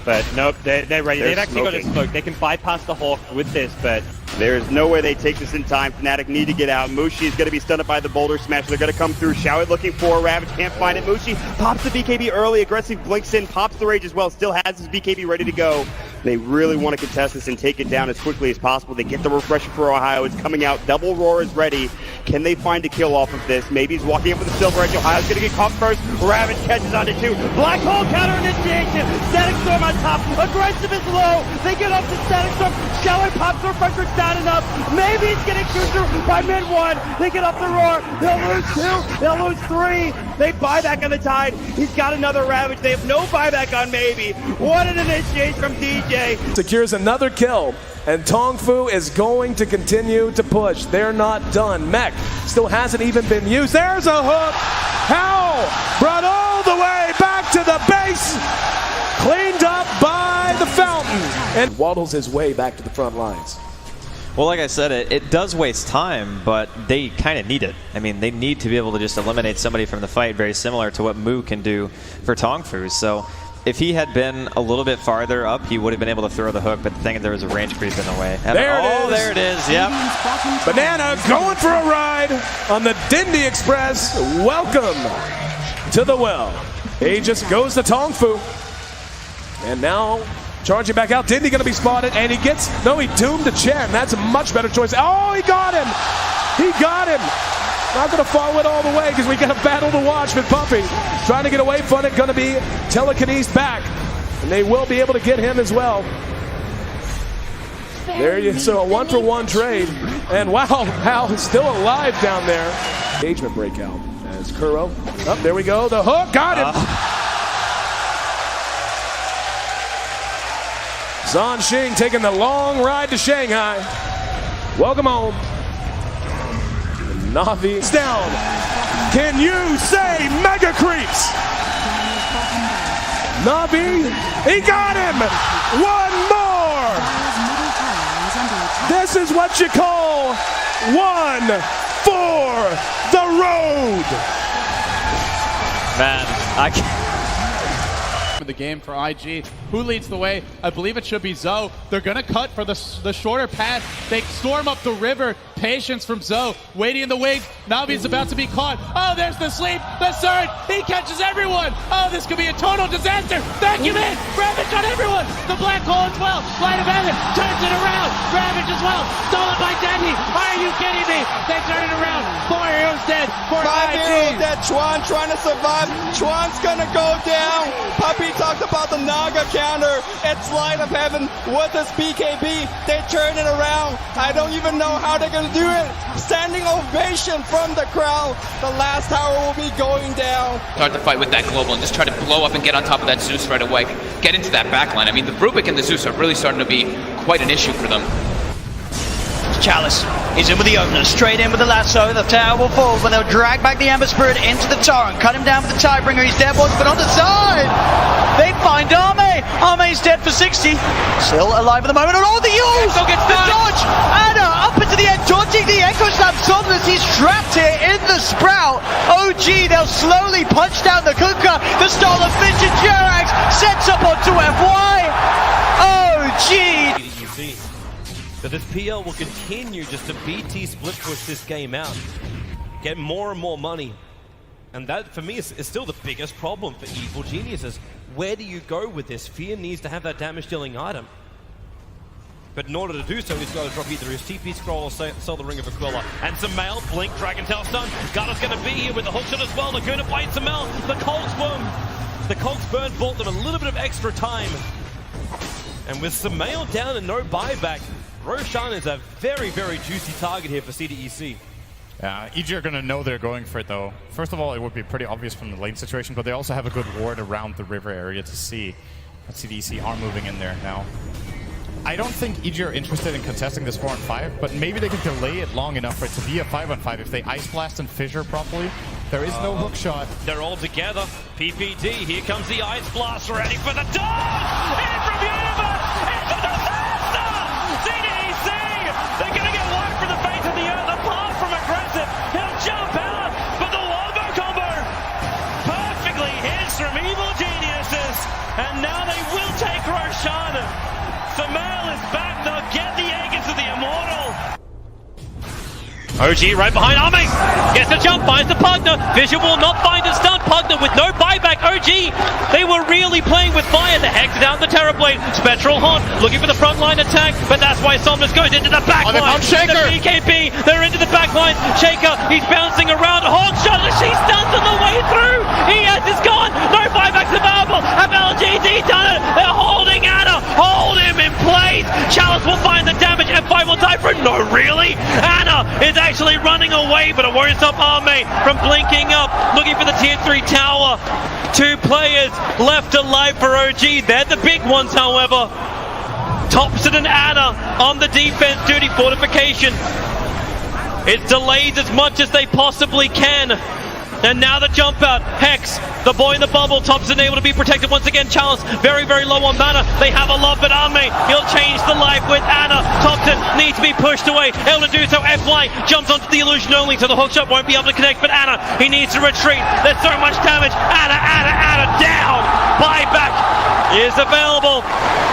But nope, they're ready. They've actually got a smoke. They can bypass the Hawk with this, but there's no way they take this in time. Fnatic need to get out. Mushi is going to be stunned by the boulder smash. They're going to come through. Showit looking for a Ravage. Can't find it. Mushi pops the BKB early. Aggressive blinks in. Pops the Rage as well. Still has his BKB ready to go. They really want to contest this and take it down as quickly as possible. They get the refresher for Ohio. It's coming out. Double Roar is ready. Can they find a kill off of this? Maybe he's walking up with the Silver Edge. Ohio's going to get caught first. Ravage catches onto 2. Black Hole counter initiation. Static Storm on top. Aggressive is low. They get up to Static Storm. Showit pops the refresher. It's not enough. Maybe he's getting chewed through by mid 1. They get up the Roar. They'll lose 2. They'll lose 3. They buy back on the Tide. He's got another Ravage. They have no buyback on Maybe. What an initiation from DJ. Secures another kill, and Tongfu is going to continue to push. They're not done. Mech still hasn't even been used. There's a hook. Howl brought all the way back to the base. Cleaned up by the fountain. And waddles his way back to the front lines. Well, like I said, it does waste time, but they kind of need it. I mean, they need to be able to just eliminate somebody from the fight, very similar to what Mu can do for Tongfu. So if he had been a little bit farther up, he would have been able to throw the hook, but the thing is there was a range creep in the way. And there it is, yep. Banana going for a ride on the Dindy Express. Welcome to the well. He just goes to Tongfu. And now charging back out. Dindy going to be spotted, and he gets, no, he doomed to Chen. That's a much better choice. Oh, he got him. He got him. Not going to follow it all the way because we got a battle to watch with Puppy. Trying to get away from it. Going to be telekinesis back. And they will be able to get him as well. There you so a 1-for-1 trade. And wow, Hal is still alive down there. Engagement breakout as Kuro. Oh, there we go. The hook. Got him. Zhan Xing taking the long ride to Shanghai. Welcome home. Na'Vi is down. Can you say mega creeps? Na'Vi, he got him. One more. This is what you call one for the road. Man, I can't. The game for IG. Who leads the way? I believe it should be Zoe. They're gonna cut for the shorter path. They storm up the river. Patience from Zoe. Waiting in the wings. Navi's about to be caught. Oh, there's the sleep. The surge. He catches everyone. Oh, this could be a total disaster. Vacuum in. Ravage on everyone. The black hole as well. Light of heaven turns it around. Ravage as well. Stolen by Denny. Are you kidding me? They turn it around. 4 heroes dead. 4 heroes dead. Chuan trying to survive. Chuan's gonna go down. Puppy talked about the Naga counter. It's Light of Heaven with his BKB. They turn it around. I don't even know how they're gonna do it. Standing ovation from the crowd. The last tower will be going down. Start the fight with that global and just try to blow up and get on top of that Zeus right away. Get into that backline. I mean, the Rubik and the Zeus are really starting to be quite an issue for them. Chalice, he's in with the opener, straight in with the lasso. The tower will fall, but they'll drag back the Ember Spirit into the torrent, cut him down with the Tidebringer. He's dead, but on the side, they find Arme. Arme's dead for 60, still alive at the moment. And all the use, the dodge, Anna up into the end, dodging the Echo Slam. Somnus, he's trapped here in the Sprout. OG, they'll slowly punch down the Kunkka. The Starler Vision Jerax sets up onto FY. OG. So this PL will continue just to BT split push this game out, get more and more money. And that, for me, is still the biggest problem for Evil Geniuses. Where do you go with this? Fear needs to have that damage-dealing item. But in order to do so, he's got to drop either his TP scroll or sell the Ring of Aquila. And Samel, blink, Dragon Tail stun. Garda's going to be here with the hookshot as well. Laguna bites Samel. The Colts burn bought them a little bit of extra time. And with Samel down and no buyback, Roshan is a very, very juicy target here for CDEC. Yeah, EG are going to know they're going for it, though. First of all, it would be pretty obvious from the lane situation, but they also have a good ward around the river area to see that CDEC are moving in there now. I don't think EG are interested in contesting this 4-on-5, but maybe they can delay it long enough for it to be a 5-on-5 if they Ice Blast and Fissure properly. There is no hook shot. They're all together. PPD, here comes the Ice Blast, ready for the dog! In from Universe! It's a disaster! CDEC! They're going to get wiped from the face of the earth, apart from aggressive. He'll jump out, but the Lobo combo! Shannon. Samael is back. They'll get the egg into the Immortal. OG right behind Arme. Gets the jump, finds the Pugner. Vision will not find a stun. Pugner with no buyback. OG, they were really playing with fire. The Hex down the Terrorblade. Spectral Haunt looking for the frontline attack, but that's why Somnus goes into the back line. Shaker. The BKB, they're into the back line. Shaker, he's bouncing around. Hawk shot, she stuns on the way through. ES is gone. No buybacks available. Have LGD done it? They're holding Anna. Hold him in place. Chalice will find the damage. F5 will die for it. No, really? Anna is actually running away, but it won't stop Arme from blinking up, looking for the tier 3 tower. 2 players left alive for OG. They're the big ones, however. Thompson and Anna on the defense duty. Fortification. It's delayed as much as they possibly can. And now the jump out. Hex, the boy in the bubble. Thompson able to be protected once again. Chalice very, very low on mana. They have a lot, but Arme, he'll change the life with Anna. Thompson needs to be pushed away. Able to do so. FY jumps onto the illusion only, so the hookshot won't be able to connect. But Anna, he needs to retreat. There's so much damage. Anna down. Buyback is available.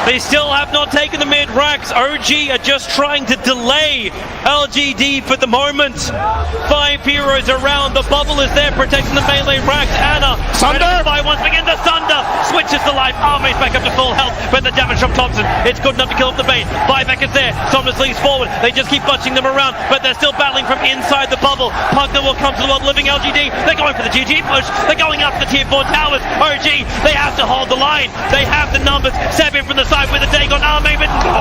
They still have not taken the mid racks. OG are just trying to delay LGD for the moment. 5 heroes around. The bubble is there protecting the melee racks. Anna, Sunder once again. The Sunder switches to life. Arme's back up to full health, but the damage from Thompson, it's good enough to kill off the bait. Buyback is there. Somnus leads forward. They just keep bunching them around, but they're still battling from inside the bubble. Pugner will come to the world living LGD. They're going for the GG push. They're going up the tier 4 towers. OG, they have to hold the line. They have the numbers. Seb in from the side with a Dagon. Arme, but no!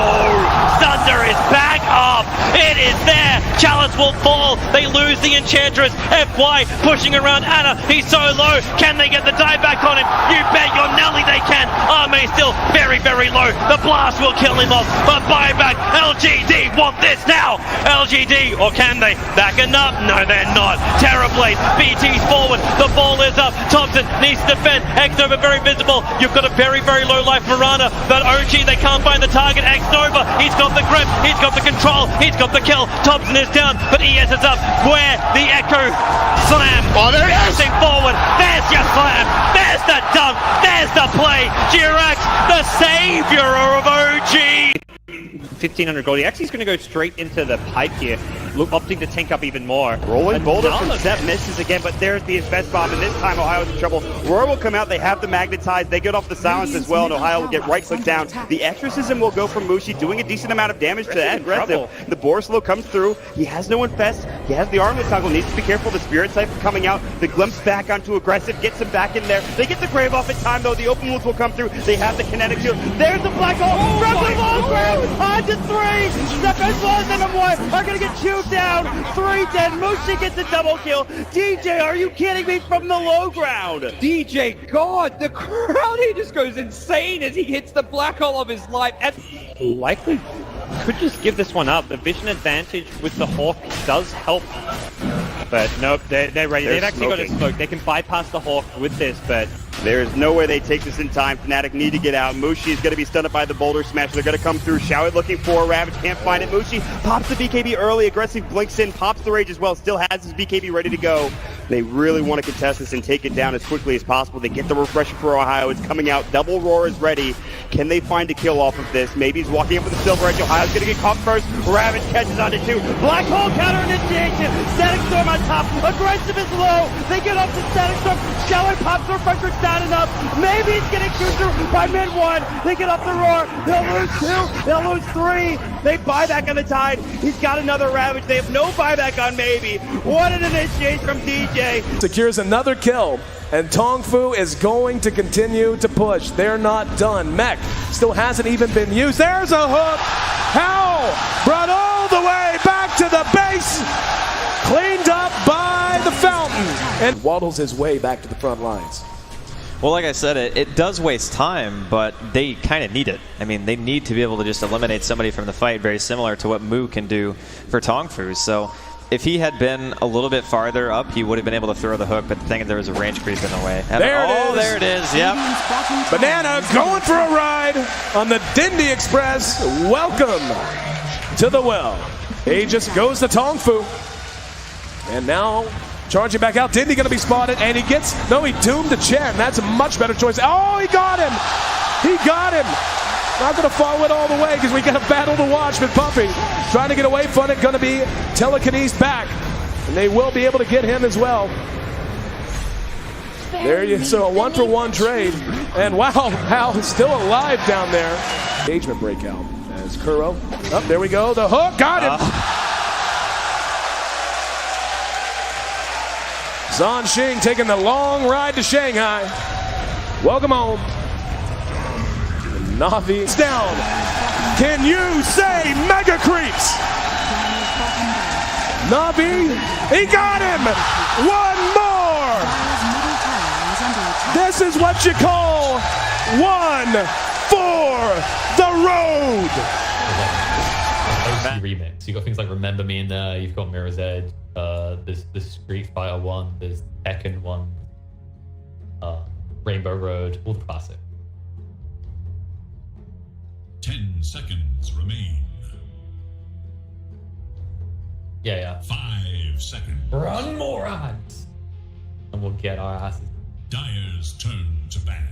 Sunder is back up. It is there. Chalice will fall. They lose the Enchantress. FY pushing around Anna. He's so low. Can they get the die back on him? You bet your Nelly they can. Arme still very, very low. The blast will kill him off. But buyback. LGD want this now. LGD, or can they? Backing up? No, they're not. Terrorblade. BT's forward. The ball is up. Thompson needs to defend. X-Nova very visible. You've got a very, very low life Marana. But OG, they can't find the target. X-Nova, he's got the grip. He's got the control. He's got the kill. Thompson is down, but ES is up. Where the Echo slam. Oh, there he is. Forward. There's your slam. There's the dunk. There's the play. Jirax, the savior of OG. 1500 gold. He actually is going to go straight into the pipe here. Look, opting to tank up even more. Rolling boulder from Sep misses again, but there's the invest bomb, and this time Ohio's in trouble. Roar will come out. They have the magnetize. They get off the silence as well, and Ohio will get right-click down. The exorcism will go from Mushi, doing a decent amount of damage to that aggressive. The Borslow comes through. He has no infest. He has the armlet toggle. Needs to be careful. The Spirit Siphon coming out. The glimpse back onto aggressive. Gets him back in there. They get the grave off in time, though. The open wounds will come through. They have the kinetic shield. There's the black hole. From the long ground. On to 3. Step as well as them one are going to get chewed down. 3 dead. Mushi gets a double kill. DJ, are you kidding me? From the low ground. DJ, God, the crowd, he just goes insane as he hits the black hole of his life. And Likely could just give this one up. The vision advantage with the Hawk does help. But nope, they're ready. They've actually got a smoke. They can bypass the Hawk with this, but there's no way they take this in time. Fnatic need to get out. Mushi is going to be stunned by the boulder smash. They're going to come through. Showit looking for Ravage. Can't find it. Mushi pops the BKB early. Aggressive blinks in. Pops the rage as well. Still has his BKB ready to go. They really want to contest this and take it down as quickly as possible. They get the refresher for Ohio. It's coming out. Double Roar is ready. Can they find a kill off of this? Maybe he's walking up with the Silver Edge. Ohio's going to get caught first. Ravage catches onto 2. Black Hole counter initiation. Static Storm on top. Aggressive is low. They get off the Static Storm. Showit pops the refresher. It's not enough. Maybe he's getting chewed through by mid 1. They get off the Roar. They'll lose 2. They'll lose 3. They buy back on the Tide. He's got another Ravage. They have no buyback on Maybe. What an initiation from DJ. Secures another kill, and Tongfu is going to continue to push. They're not done. Mech still hasn't even been used. There's a hook. Howl brought all the way back to the base. Cleaned up by the fountain, and waddles his way back to the front lines. Well, like I said, it does waste time, but they kind of need it. I mean, they need to be able to just eliminate somebody from the fight, very similar to what Mu can do for Tongfu. So if he had been a little bit farther up, he would have been able to throw the hook, but the thing is there was a range creep in the way. There it is, yep. Banana going for a ride on the Dindy Express. Welcome to the well. Aegis goes to Tongfu. And now charging back out. Dindy going to be spotted, and he doomed to Chen. That's a much better choice. Oh, he got him. He got him. Not going to follow it all the way because we got a battle to watch with Puppy. Trying to get away from it. Going to be telekinesis back. And they will be able to get him as well. There you so a 1-for-1 trade. And wow, Hal is still alive down there. Engagement breakout as Kuro. Oh, there we go. The hook. Got him. Zhan Xing taking the long ride to Shanghai. Welcome home. Navi's down. Can you say mega creeps? Navi, he got him. One more. This is what you call one for the road. Remix. You got things like Remember Me in there. You've got Mirror's Edge. There's the Street Fighter one. There's Tekken one. Rainbow Road. All the classic. 10 seconds remain. Yeah. 5 seconds. Run more ads. And we'll get our asses. Dire's turn to ban.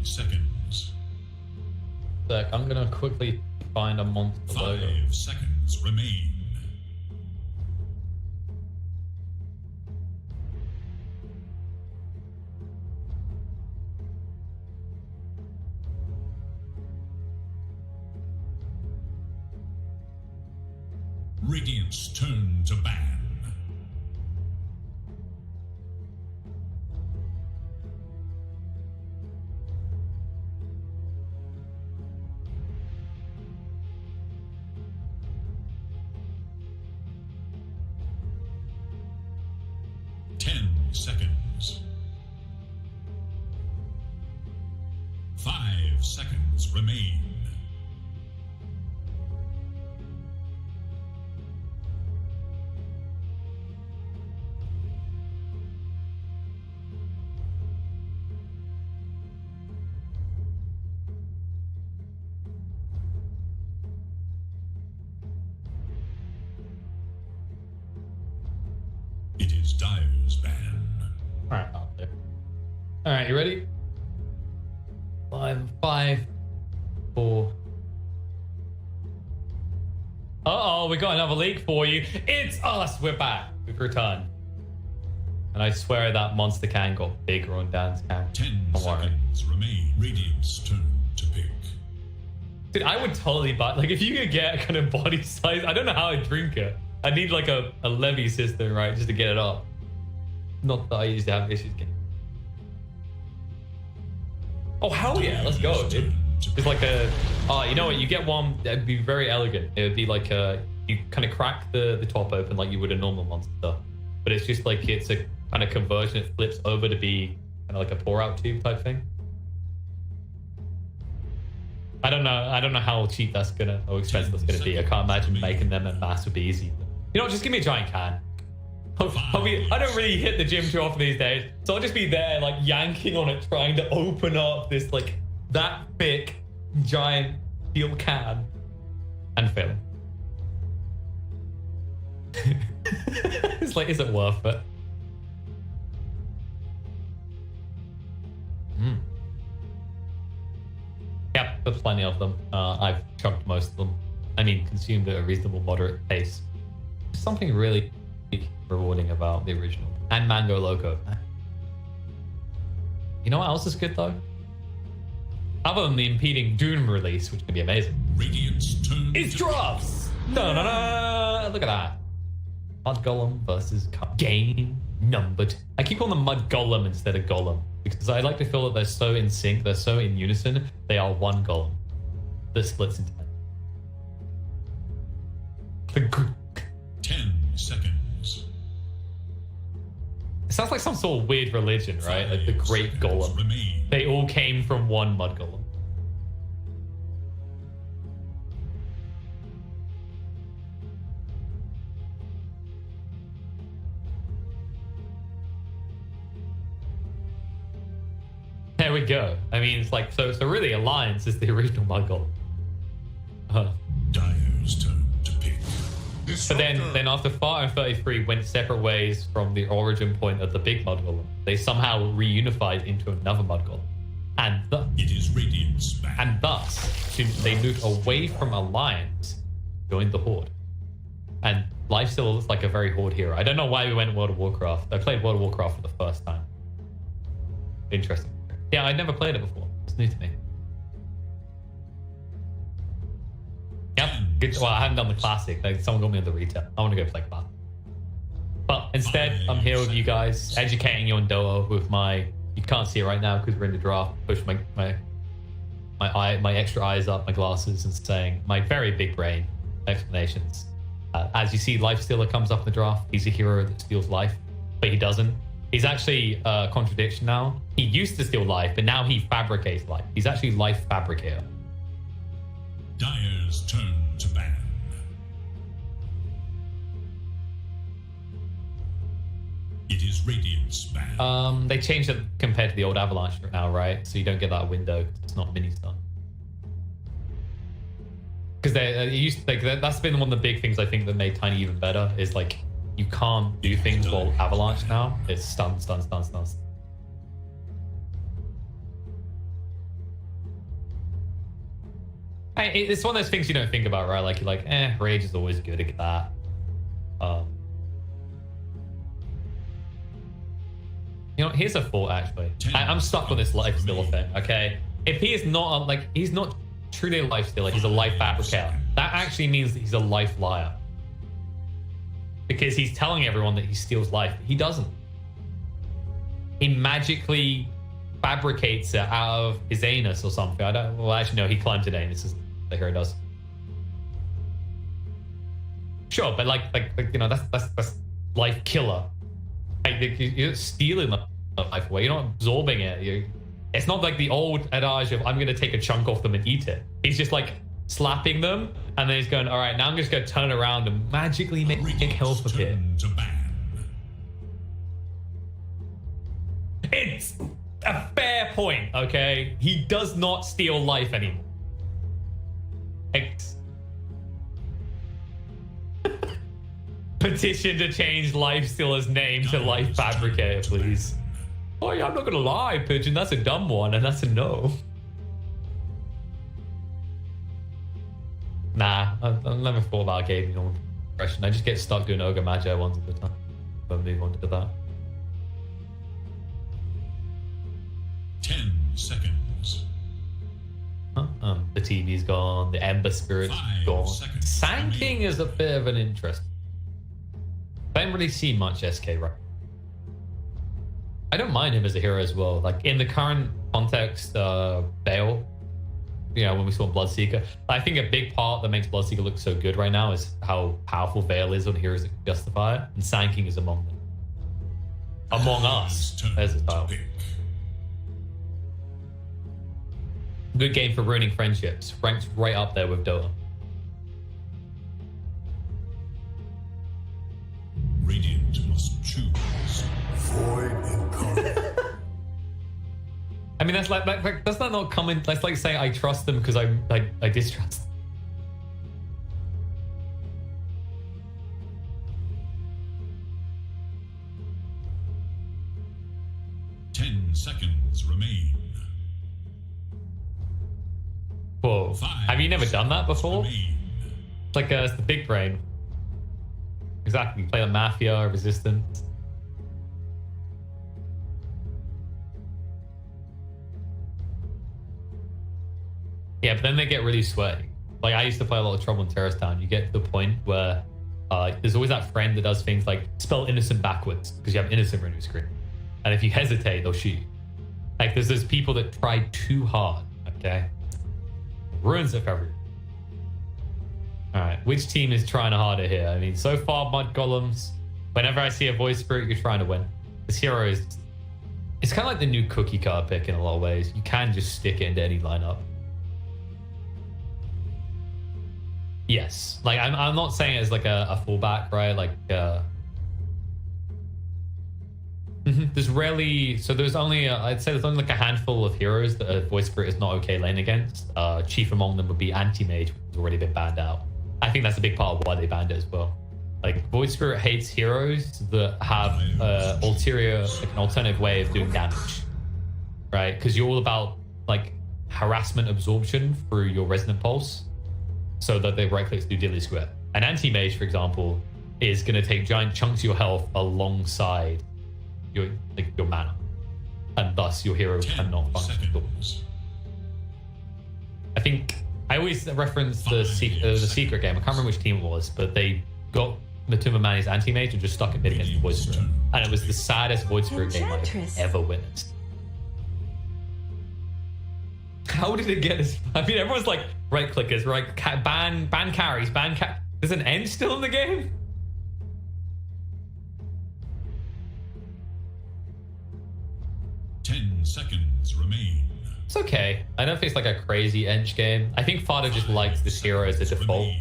Seconds. I'm gonna quickly find a monster logo. 5 seconds remain. Radiant's turn to ban. Seconds. 5 seconds remain. It is Dire's ban. Alright, you ready? 5, 4. Uh-oh, we got another leak for you. It's us! We're back. We've returned. And I swear that monster can go bigger on Dan's camera. 10 seconds remain. Radiant's turn to pick. Dude, I would totally buy... Like, if you could get kind of body size... I don't know how I'd drink it. I need like a levy system, right? Just to get it up. Not that I used to have issues getting. Oh, hell yeah, let's go, dude. It's like a... Oh, you know what? You get one that'd be very elegant. It would be like you kind of crack the top open like you would a normal monster. But it's just like it's a kind of conversion. It flips over to be kind of like a pour-out tube type thing. I don't know how cheap that's gonna... How expensive that's gonna be. I can't imagine making them en masse would be easy. You know what? Just give me a giant can. I don't really hit the gym too often these days, so I'll just be there like yanking on it, trying to open up this like that thick giant steel can and fill. It's like, is it worth it? Yep, there's plenty of them. I've chunked most of them. I mean, consumed at a reasonable, moderate pace. There's something really rewarding about the original. And Mango Loco. You know what else is good though? Other than the impeding Doom release, which can be amazing. Radiant's turn. It's drops! Da-da-da! Look at that. Mud Golem versus Game Numbered. I keep calling them Mud Golem instead of Golem, because I like to feel that they're so in sync, they're so in unison, they are one Golem that splits into 10 seconds. It sounds like some sort of weird religion, right? Like the Great Golem. They all came from one Mud Golem. There we go. I mean, it's like, so really Alliance is the original mudgolem. Dire's turn to pick. But then after Far and 33 went separate ways from the origin point of the big mudgolem, they somehow reunified into another mudgolem. And it is Radiant's back. And thus, they moved away from Alliance, joined the Horde. And Lifesteal looks like a very Horde hero. I don't know why we went World of Warcraft. I played World of Warcraft for the first time. Interesting. Yeah, I'd never played it before. It's new to me. Yep. Good. Well, I haven't done the classic. Like, someone got me on the retail. I want to go play classic. But instead, I'm here with you guys, educating you on Dota with my. You can't see it right now because we're in the draft. Push my extra eyes up, my glasses, and saying my very big brain explanations. As you see, Lifestealer comes up in the draft. He's a hero that steals life, but he doesn't. He's actually a contradiction now. He used to steal life, but now he fabricates life. He's actually life fabricator. Dire's turn to ban. It is Radiant's ban. They changed it compared to the old Avalanche now, right? So you don't get that window. It's not mini stun. Because they used to, like, that's been one of the big things I think that made Tiny even better is like you can't do things while Avalanche now. It's stun. It's one of those things you don't think about, right? Like you're like, Rage is always good at that. You know, here's a thought actually. I'm stuck on this Lifestealer thing, okay? If he is not he's not truly a Lifestealer, he's a life fabricator. That actually means that he's a life liar. Because he's telling everyone that he steals life. He doesn't. He magically fabricates it out of his anus or something. Well, actually, no, he climbs an anus, is the hero does. Sure, but like you know, that's life killer. Like, you're stealing the life away. You're not absorbing it. It's not like the old adage of I'm going to take a chunk off them and eat it. He's just like slapping them, and then he's going, all right, now I'm just going to turn around and magically make health appear. It's a fair point, okay? He does not steal life anymore. Petition to change Lifestealer's name to Life Fabricator, please. Oh yeah, I'm not gonna lie, Pigeon, that's a dumb one, and that's a no. Nah, I've never thought about gaming on impression. I just get stuck doing Ogre Magi ones at a time. I'll move on to that. 10 seconds. The TV's gone, the Ember Spirit's gone. Sand King is a bit of an interest. I don't really see much SK right. I don't mind him as a hero as well. Like in the current context, Bale, you know, when we saw Bloodseeker, I think a big part that makes Bloodseeker look so good right now is how powerful Vale is on heroes that can justify it, and Sand King is among them. Among us, there's the title. Good game for ruining friendships. Ranks right up there with Dota. Radiant must choose. Void incarnate. I mean, that's like does that not come in? That's like saying I trust them because I distrust them. 10 seconds remain. Whoa. Have you never done that before? It's like it's the big brain. Exactly. You play the Mafia, Resistance. Yeah, but then they get really sweaty. Like, I used to play a lot of Trouble in Terrorist Town. You get to the point where there's always that friend that does things like spell innocent backwards because you have innocent on your screen. And if you hesitate, they'll shoot you. Like, there's those people that try too hard, okay? Ruins it for everyone. All right, which team is trying harder here? I mean, so far, mudgolems. Whenever I see a voice spirit, you're trying to win. This hero is... It's kind of like the new cookie cutter pick in a lot of ways. You can just stick it into any lineup. Yes, like I'm not saying it as like a fullback, right? Like There's rarely, so there's only, I'd say there's only like a handful of heroes that a Void Spirit is not okay lane against. Chief among them would be Anti-Mage, which has already been banned out. I think that's a big part of why they banned it as well. Like, Void Spirit hates heroes that have an alternative way of doing damage, right? Because you're all about like harassment absorption through your Resonant Pulse, so that they right clicks do Dilly Square. An Anti-Mage, for example, is going to take giant chunks of your health alongside your mana, and thus your hero cannot function. I think I always reference the secret game. I can't remember which team it was, but they got Matuma Mani's Anti-Mage and just stuck it mid against the Void Spirit, and it was the saddest Void Spirit game I've ever witnessed. How did it get this? I mean, everyone's like right clickers, right? Ban carries, There's an end still in the game. 10 seconds remain. It's okay. I don't think it's like a crazy edge game. I think Fada just likes this hero as a default.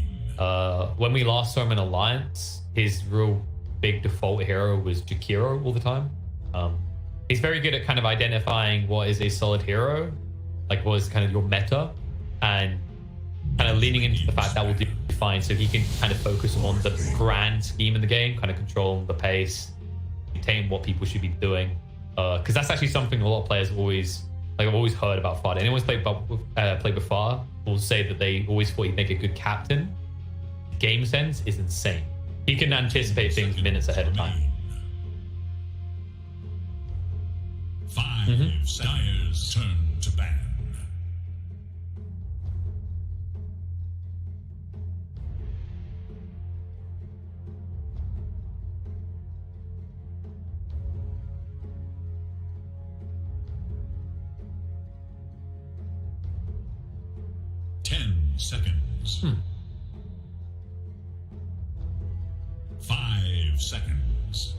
When we last saw him in Alliance, his real big default hero was Jakiro all the time. He's very good at kind of identifying what is a solid hero, like what is kind of your meta, and kind of leaning into the fact that will do fine, so he can kind of focus on the grand scheme in the game, kind of control the pace, maintain what people should be doing. Because that's actually something a lot of players always, like I've always heard about Fada. Anyone's played with Fada will say that they always thought he'd make a good captain. Game sense is insane. He can anticipate things minutes ahead of time. 5 Dyer's turn to ban. Seconds. 5 seconds.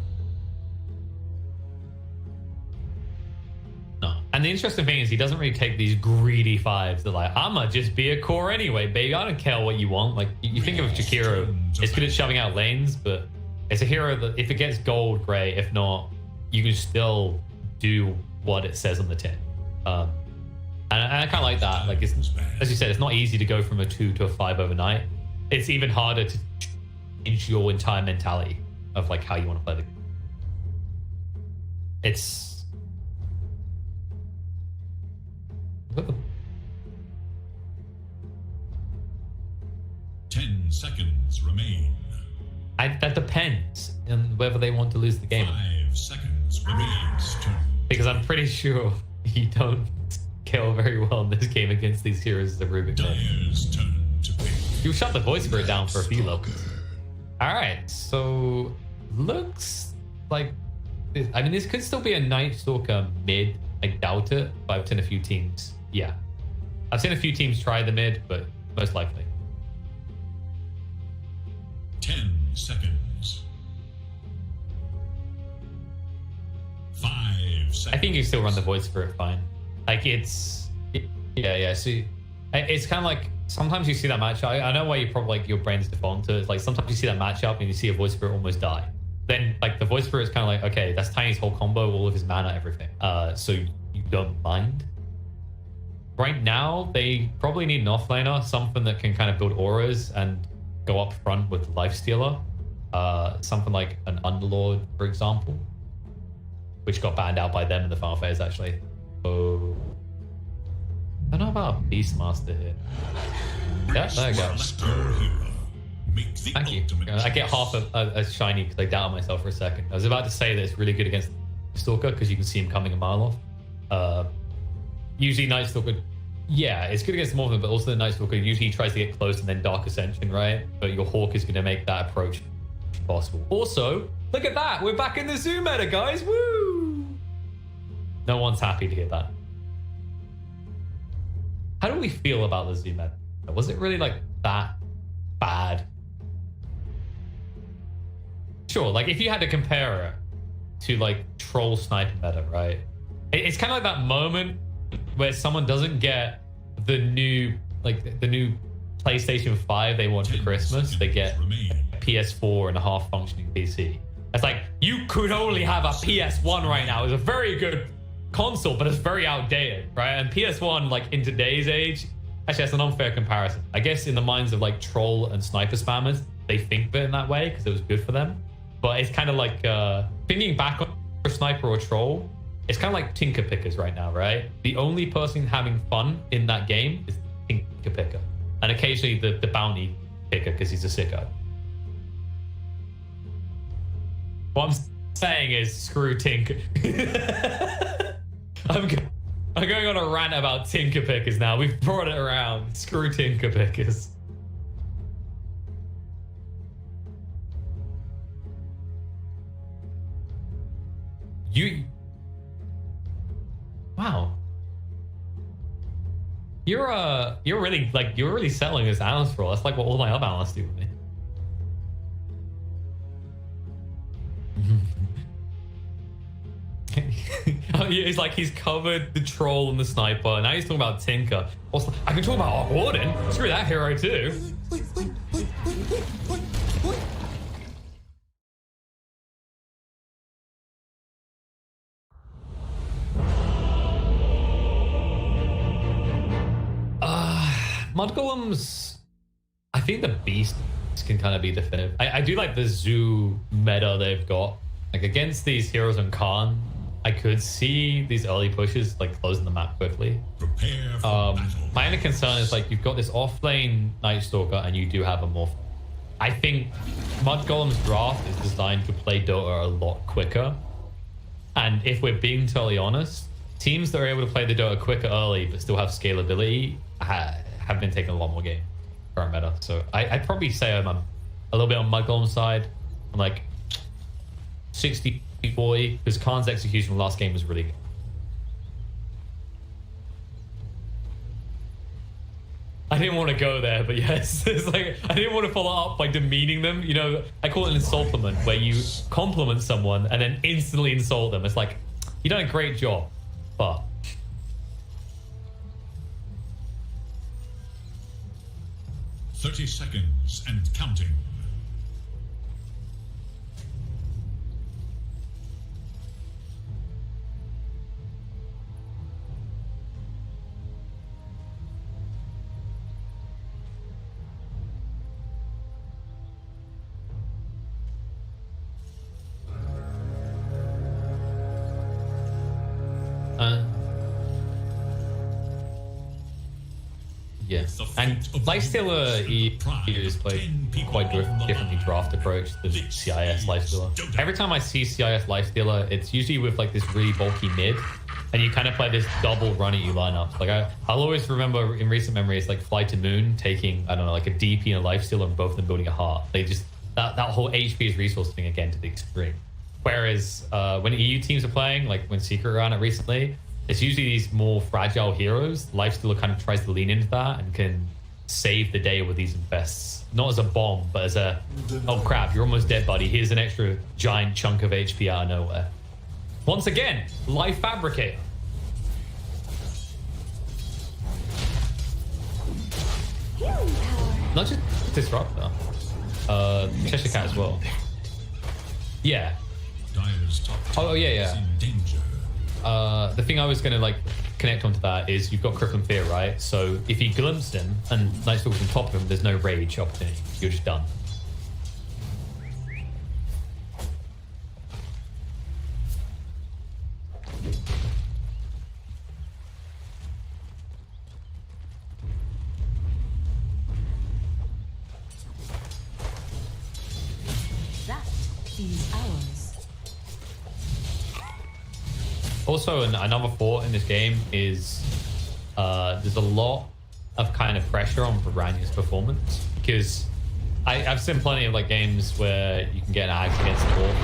No. And the interesting thing is he doesn't really take these greedy fives that like, I'ma just be a core anyway, baby. I don't care what you want. Like, you think of Jakiro, it's good at shoving out lanes, but it's a hero that if it gets gold, great. If not, you can still do what it says on the tin. And I kind of like that. Like, it's, as you said, it's not easy to go from a 2 to a 5 overnight. It's even harder to change your entire mentality of like how you want to play the game. It's 10 seconds remain. That depends on whether they want to lose the game. 5 seconds remains. Because I'm pretty sure you don't kill very well in this game against these heroes as a Rubik. Dyer's turn to pick. You shut the Void Spirit down for a few levels. Alright, so looks like I mean this could still be a Night Stalker mid. I doubt it, but I've seen a few teams. Yeah. I've seen a few teams try the mid, but most likely. 10 seconds. 5 seconds. I think you still run the Void Spirit fine. Like yeah. So it's kind of like sometimes you see that matchup. I know why you probably like your brain's default to it. It's like sometimes you see that matchup and you see a Void Spirit almost die. Then like the Void Spirit is kind of like, okay, that's Tiny's whole combo, all of his mana, everything. So you don't mind. Right now they probably need an offlaner, something that can kind of build auras and go up front with Lifestealer. Something like an Underlord, for example, which got banned out by them in the final phase actually. Oh, I don't know about Beastmaster here. Yeah, there you go. Thank you. I get half a shiny because I doubted myself for a second. I was about to say that it's really good against Stalker because you can see him coming a mile off. Usually Night Stalker, yeah, it's good against more of them, but also the Night Stalker usually tries to get close and then Dark Ascension, right? But your Hawk is going to make that approach possible. Also, look at that. We're back in the Zoo meta, guys. Woo! No one's happy to hear that. How do we feel about the Zoo meta? Was it really like that bad? Sure, like if you had to compare it to like Troll Sniper meta, right? It's kind of like that moment where someone doesn't get the new PlayStation 5 they want for Christmas. They get a PS4 and a half functioning PC. It's like, you could only have a PS1 right now. It's a very good console, but it's very outdated, right? And PS1, like in today's age, actually that's an unfair comparison. I guess in the minds of like troll and sniper spammers, they think of it in that way because it was good for them. But it's kind of like thinking back on a sniper or troll, it's kind of like tinker pickers right now, right? The only person having fun in that game is tinker picker, and occasionally the bounty picker because he's a sicko. What I'm saying is screw tinker. I'm going on a rant about tinker pickers now. We've brought it around. Screw tinker pickers. Wow. You're really settling this analyst role. That's like what all my other analysts do with me. It's like he's covered the troll and the sniper. Now he's talking about Tinker. Also, I can talk about Warden. Screw that hero too. Mudgolems, I think the beast can kind of be definitive. I do like the zoo meta they've got. Like against these heroes on Khan, I could see these early pushes like closing the map quickly. Prepare for battle. My only concern is like you've got this offlane Night Stalker and you do have a morph. I think Mudgolem's draft is designed to play Dota a lot quicker. And if we're being totally honest, teams that are able to play the Dota quicker early but still have scalability have been taking a lot more game current meta. So I'd probably say I'm a little bit on Mudgolem's side. I'm like 60-40 because Khan's execution last game was really good. I didn't want to go there, but yes, it's like I didn't want to follow up by demeaning them. You know, I call it an insultment where you compliment someone and then instantly insult them. It's like, you done a great job, but 30 seconds and counting. Yeah, and Lifestealer is played quite differently draft approach than CIS Lifestealer. Every time I see CIS Lifestealer, it's usually with like this really bulky mid, and you kind of play this double run at you lineup. Like I'll always remember in recent memory, it's like Fly to Moon taking, I don't know, like a DP and a Lifestealer and both of them building a heart. They just, that whole HP is resource thing again to the extreme. Whereas when EU teams are playing, like when Secret ran it recently, it's usually these more fragile heroes. Lifestealer kind of tries to lean into that and can save the day with these invests. Not as a bomb, but as a, oh crap, you're almost dead, buddy. Here's an extra giant chunk of HP out of nowhere. Once again, Life Fabricator. Not just Disruptor. Cheshire Cat as well. Yeah. Oh, yeah. The thing I was going to like connect onto that is you've got Crippling Fear, right? So if you glimpsed him and Night Stalker's on top of him, there's no rage opportunity. You're just done. That is ours. Also, another thought in this game is there's a lot of kind of pressure on Piranha's performance because I've seen plenty of like games where you can get an axe against the wall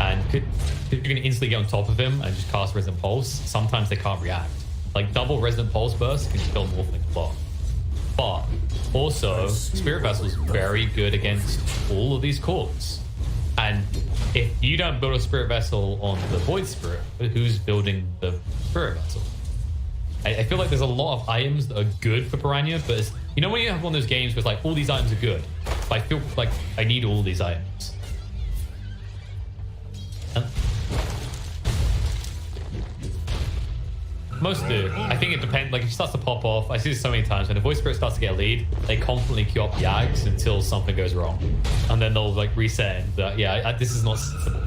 and you can instantly get on top of him and just cast Resonant Pulse. Sometimes they can't react. Like double Resonant Pulse burst can kill Morphling a lot. But also, Spirit Vessel is very good against all of these cores. And if you don't build a Spirit Vessel on the Void Spirit, who's building the Spirit Vessel? I feel like there's a lot of items that are good for Piranha, but it's, you know when you have one of those games where it's like all these items are good, but I feel like I need all these items. Most do. I think it depends. Like, it starts to pop off. I see this so many times. When the Voice Spirit starts to get a lead, they constantly queue up Yags until something goes wrong. And then they'll, like, reset. And, yeah, this is not sensible.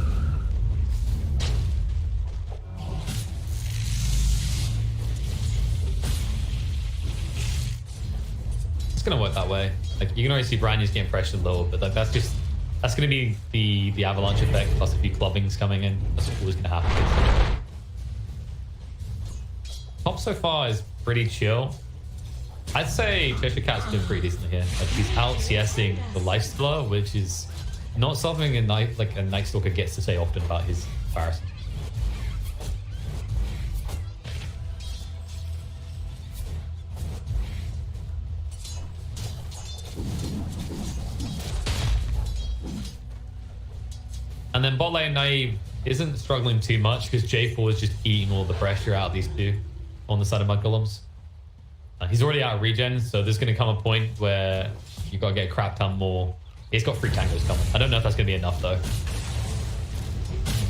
It's going to work that way. Like, you can already see Branya's getting pressured a little, but like, that's going to be the avalanche effect plus a few clubbings coming in. That's always going to happen. Top so far is pretty chill. I'd say Cheshire Cat's doing pretty decently here. Like, he's out CSing the Lifestealer, which is not something a Night Stalker gets to say often about his comparison. And then bot lane Naive isn't struggling too much because J4 is just eating all the pressure out of these two on the side of mudgolems. He's already out of regen, so there's going to come a point where you got to get a crap ton more. He's got 3 tangos coming. I don't know if that's going to be enough though.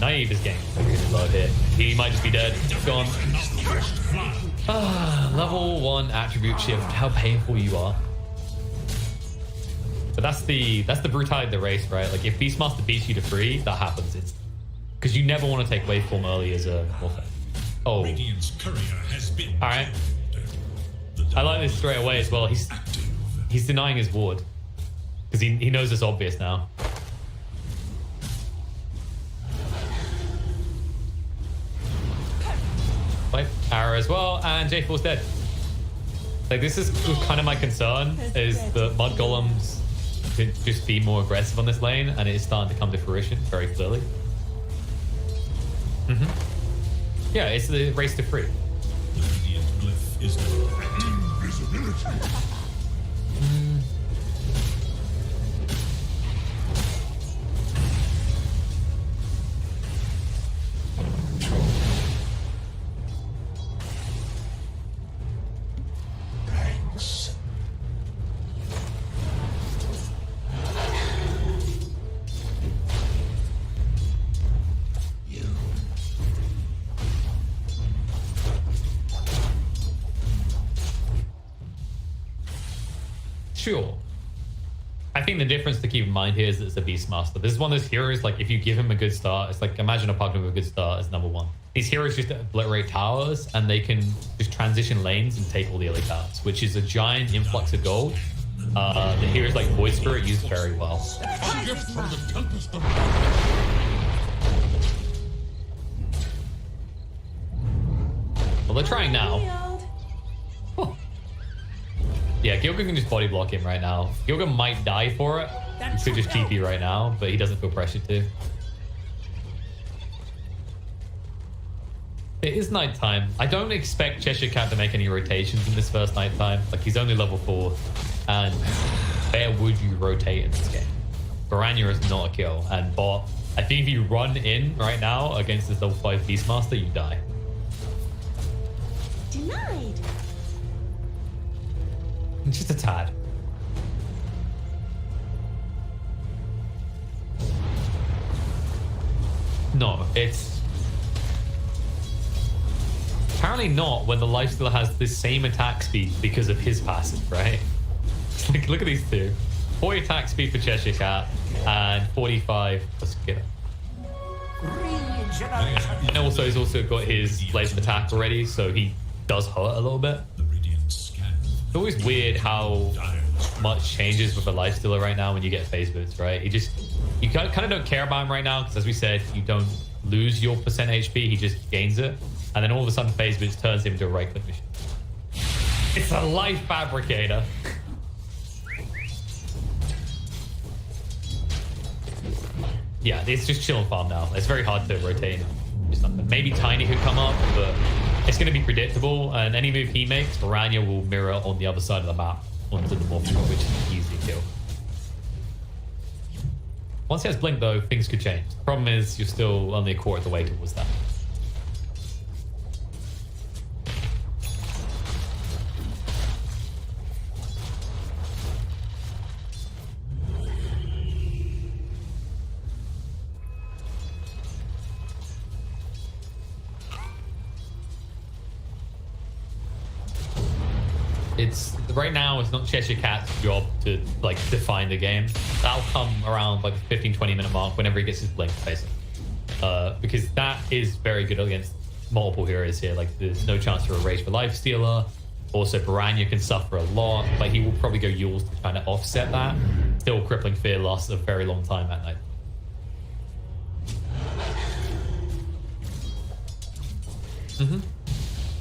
Naive is getting really low here. He might just be dead. Gone. Level 1 attribute shift. How painful you are. But that's the brutality of the race, right? Like, if Beastmaster beats you to 3, that happens instantly. Because you never want to take waveform early as a warfare. Oh. Alright. I like this straight away as well. He's denying his ward. Because he knows it's obvious now. Like, arrow as well, and J4's dead. Like, this is kind of my concern, is that mudgolems could just be more aggressive on this lane, and it is starting to come to fruition very clearly. Yeah, it's the race to 3. Sure. I think the difference to keep in mind here is that it's a Beastmaster. This is one of those heroes, like, if you give him a good start, it's like, imagine a Pugna with a good start as number 1. These heroes just obliterate towers, and they can just transition lanes and take all the early towers, which is a giant influx of gold. The heroes like Void Spirit use very well. Well, they're trying now. Yeah, Gilgan can just body block him right now. Gilgan might die for it. He could just TP right now, but he doesn't feel pressured to. It is nighttime. I don't expect Cheshire Cat to make any rotations in this first nighttime. Like, he's only level 4. And where would you rotate in this game? Baranya is not a kill. And bot, I think if you run in right now against this level 5 Beastmaster, you die. Denied. Just a tad. No, it's apparently not when the Lifestealer has the same attack speed because of his passive, right? Like, look at these two. 40 attack speed for Cheshire Cat and 45 for Skidder. And also he's also got his Blaze of Attack already, so he does hurt a little bit. It's always weird how much changes with a Lifestealer right now when you get phase boots, right? You kind of don't care about him right now because, as we said, you don't lose your percent HP, he just gains it. And then all of a sudden phase boots turns him into a right-click machine. It's a life fabricator. Yeah, it's just chill and farm now. It's very hard to rotate. Maybe Tiny could come up, but it's going to be predictable, and any move he makes, Baranya will mirror on the other side of the map onto the Morph, which is an easy kill. Once he has Blink, though, things could change. The problem is you're still only a quarter of the way towards that. it's right now it's not Cheshire Cat's job to like define the game. That'll come around like the 15-20 minute mark whenever he gets his blink, basically. Because that is very good against multiple heroes here. Like there's no chance for a Rage for Life Stealer. Also, Piranha can suffer a lot, but he will probably go Yules to kind of offset that. Still crippling fear loss a very long time at night.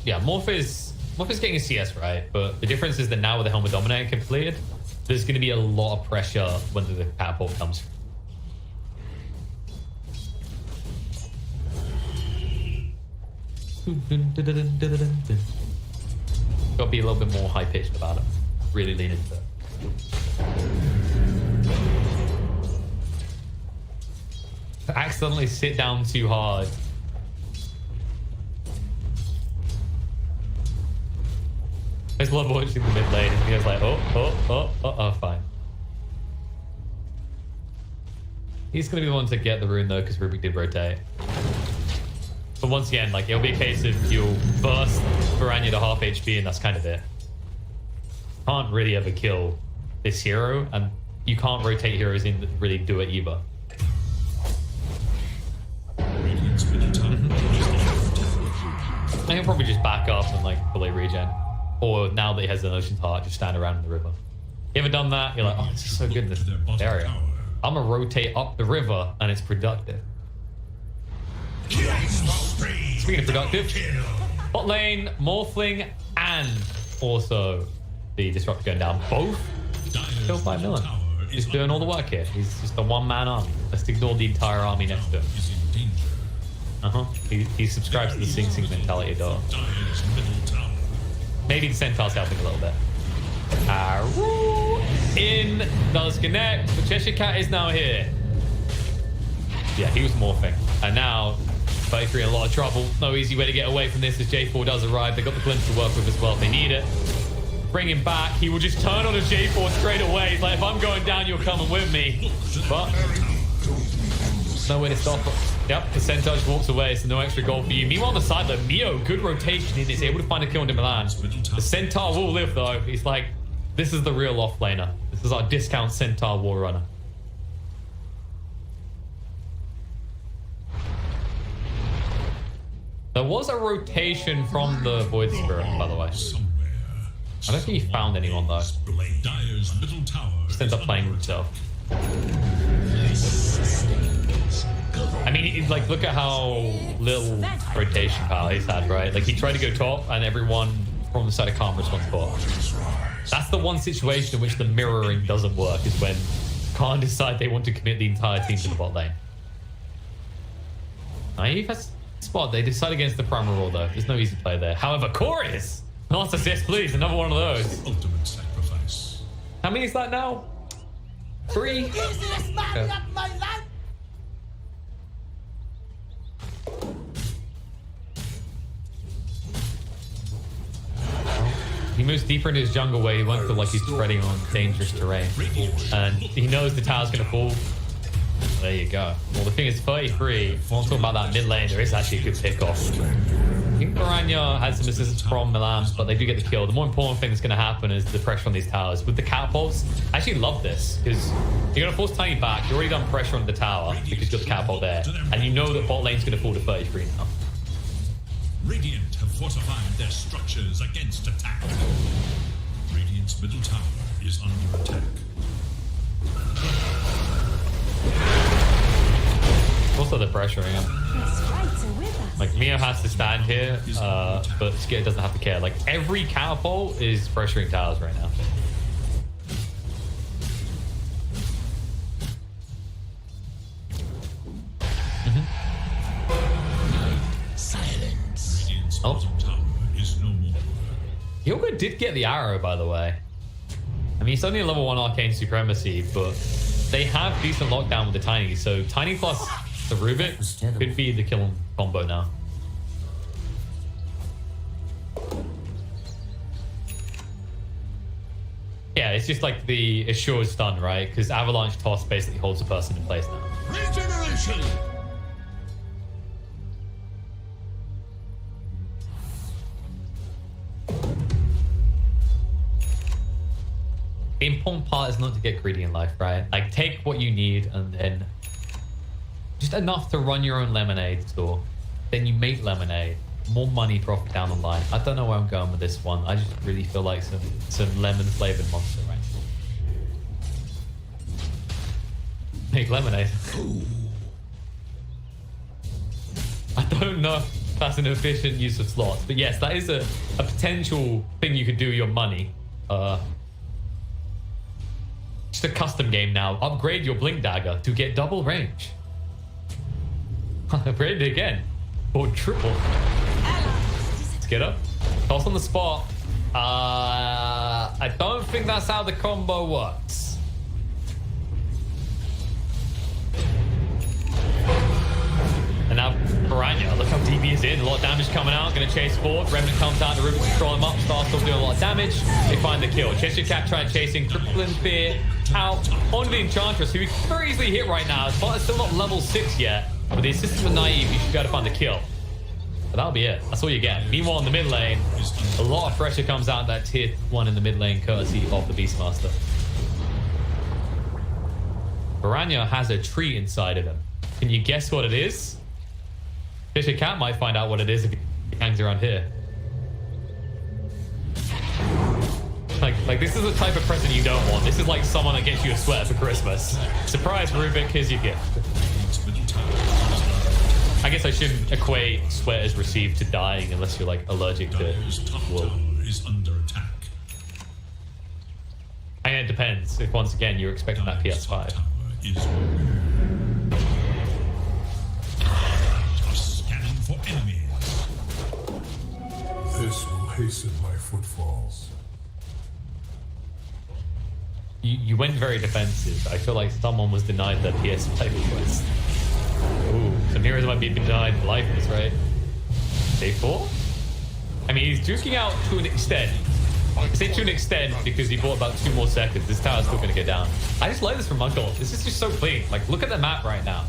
Yeah, Morph is getting a CS right, but the difference is that now with the Helmet Dominator completed, there's going to be a lot of pressure when the catapult comes. Got to be a little bit more high pitched about it. Really lean into it. Accidentally sit down too hard. I just love watching the mid lane. He was like, oh, fine. He's gonna be the one to get the rune though, because Rubik did rotate. But once again, like it'll be a case of you'll burst Piranha to half HP, and that's kind of it. Can't really ever kill this hero, and you can't rotate heroes in that really do it either. I can probably just back up and like fully regen. Or now that he has an Ocean's Heart, just stand around in the river. You ever done that? You're like, oh, this is so good in this area. I'm gonna rotate up the river and it's productive. Speaking of productive, bot lane, Morphling, and also the Disruptor going down. Both killed by Millen. He's doing all the work here. He's just a one-man army. Let's ignore the entire army next to him. He subscribes to the Sing Sing mentality, though. Maybe the Centaur's helping a little bit. In does connect, but Cheshire Cat is now here. Yeah, he was morphing. And now, 33 in a lot of trouble. No easy way to get away from this as J4 does arrive. They got the glimpse to work with as well if they need it. Bring him back. He will just turn on a J4 straight away. He's like, if I'm going down, you're coming with me. But no way to stop it. Yep, the Centaur just walks away, so no extra gold for you. Meanwhile, on the side, though, Mio, good rotation. He's able to find a kill into Milan. The Centaur will live, though. He's like, this is the real offlaner. This is our discount Centaur War Runner. There was a rotation from the Void Spirit, by the way. I don't think he found anyone, though. Just ends up playing with himself. I mean, like, look at how little rotation power he's had, right? Like, he tried to go top, and everyone from the side of Karma responds bot. That's the one situation in which the mirroring doesn't work, is when Khan decide they want to commit the entire team to the bot lane. Naive has spot. They decide against the primal roll, though. There's no easy play there. However, Chorus! Not assist, please. Another one of those. Ultimate sacrifice. How many is that now? 3? Okay. He moves deeper into his jungle where he won't feel like he's treading on dangerous terrain. And he knows the tower's going to fall. There you go. Well, the thing is, 33, we'll talk about that mid lane, there is actually a good pick-off. I think Piranha had some assistance from Milan, but they do get the kill. The more important thing that's going to happen is the pressure on these towers. With the catapults, I actually love this, because you're going to force Tiny back. You've already done pressure on the tower, because you've got the catapult there. And you know that bot lane's going to fall to 33 now. Radiant have fortified their structures against attack. Radiant's middle tower is under attack. Also, they're pressuring him. Like, Mio has to stand here, but Skid doesn't have to care. Like, every catapult is pressuring towers right now. Silence. Oh. Tower is no more. Yoga did get the arrow, by the way. I mean, it's only a level 1 Arcane Supremacy, but they have decent lockdown with the Tiny, so Tiny plus the Rubik could be the kill combo now. Yeah, it's just like the assured stun, right? Because Avalanche Toss basically holds the person in place now. Regeneration! the important part is not to get greedy in life, right? Like, take what you need and then just enough to run your own lemonade store. Then you make lemonade. More money profit down the line. I don't know where I'm going with this one. I just really feel like some lemon flavored monster right now. Make lemonade. I don't know if that's an efficient use of slots, but yes, that is a potential thing you could do with your money. Just a custom game now. Upgrade your blink dagger to get double range. Upgrade it again. Or triple. Let's get up. Toss on the spot. I don't think that's how the combo works. And now Piranha, look how deep he is in. A lot of damage coming out. Going to chase forward. Remnant comes out. The River control him up. Star still doing a lot of damage. They find the kill. Cheshire Cat trying chasing. Crippling Fear out on the Enchantress, who we can very easily hit right now. It's still not level 6 yet. But the assistant of Naive, you should be able to find the kill. But that'll be it. That's all you get. Meanwhile, in the mid lane, a lot of pressure comes out that tier 1 in the mid lane, courtesy of the Beastmaster. Piranha has a tree inside of him. Can you guess what it is? Fisher Cat might find out what it is if he hangs around here. Like this is the type of present you don't want. This is like someone that gets you a sweater for Christmas. Surprise, Rubik, here's your gift. I guess I shouldn't equate sweaters received to dying unless you're like allergic to wool. Is under attack. And it depends if once again you're expecting that PS5. Scanning for enemies. This will hasten my footfalls. You went very defensive. I feel like someone was denied their PS5 request. Ooh, some heroes might be denied lifeless, right? Day 4? I mean, he's juking out to an extent. I say to an extent because he bought about 2 more seconds. This tower's still going to get down. I just like this from Mudgolems. This is just so clean. Like, look at the map right now.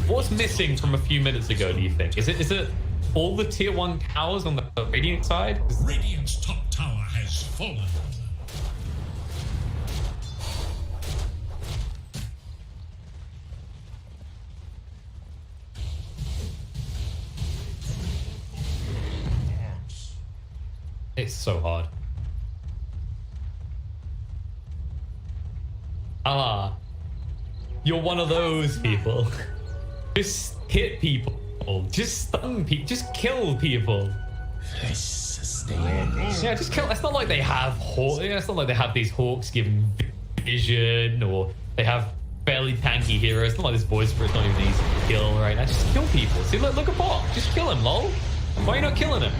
What's missing from a few minutes ago, do you think? Is it all the tier 1 towers on the Radiant side? Radiant's top tower has fallen. It's so hard. You're one of those people. Just hit people. Just stun people. Just kill people. Yeah, just kill. It's not like they have it's not like they have these hawks giving vision, or they have fairly tanky heroes. It's not like this voice for it's not even easy to kill right now. Just kill people. See, look at Bob. Just kill him, lol. Why are you not killing him?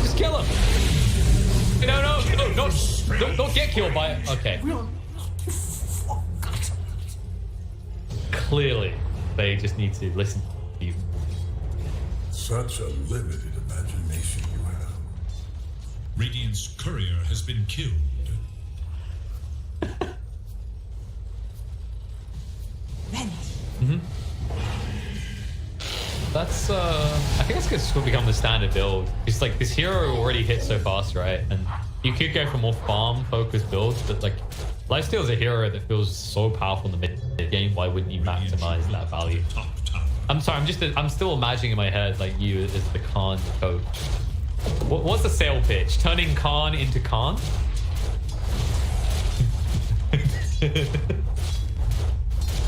Just kill him. No, don't get killed by it. Okay. Clearly, they just need to listen to you. Such a limited imagination you have. Radiant's courier has been killed. That's I think that's going to become the standard build. It's like this hero already hits so fast, right? And you could go for more farm focused builds, but like Lifesteal is a hero that feels so powerful in the mid game. Why wouldn't you maximize that value? I'm sorry, I'm still imagining in my head like you as the Khan coach. What's the sale pitch? Turning Khan into Khan?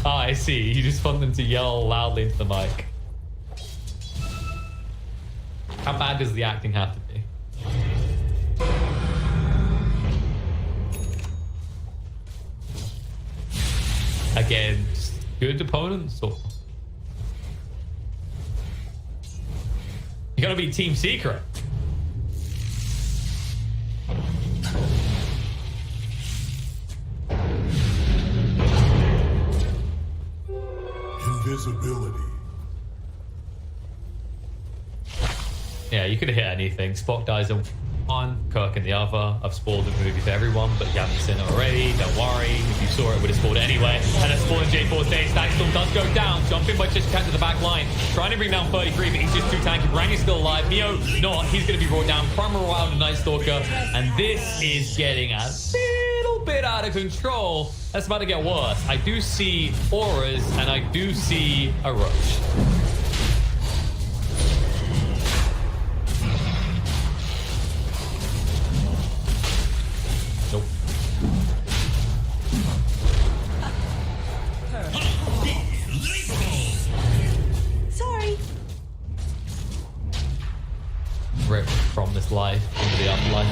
I see. You just want them to yell loudly into the mic. How bad does the acting have to be? Again, good opponents or you gotta be Team Secret. Invisibility. Yeah, you could hit anything. Spock dies in one, Kirk in the other. I've spoiled the movie for everyone, but if you haven't seen it already, don't worry. If you saw it, would have spoiled it anyway. And a spoiling J4 stage. Stackstorm does go down. Jumping by Cheshire Cat to the back line. Trying to bring down 33, but he's just too tanky. Brandy's still alive. Neo, not. He's going to be brought down. Primal Wild and Night Stalker. And this is getting a little little bit out of control. That's about to get worse. I do see auras, and I do see a rush. Nope. Sorry. Rip from this life into the afterlife.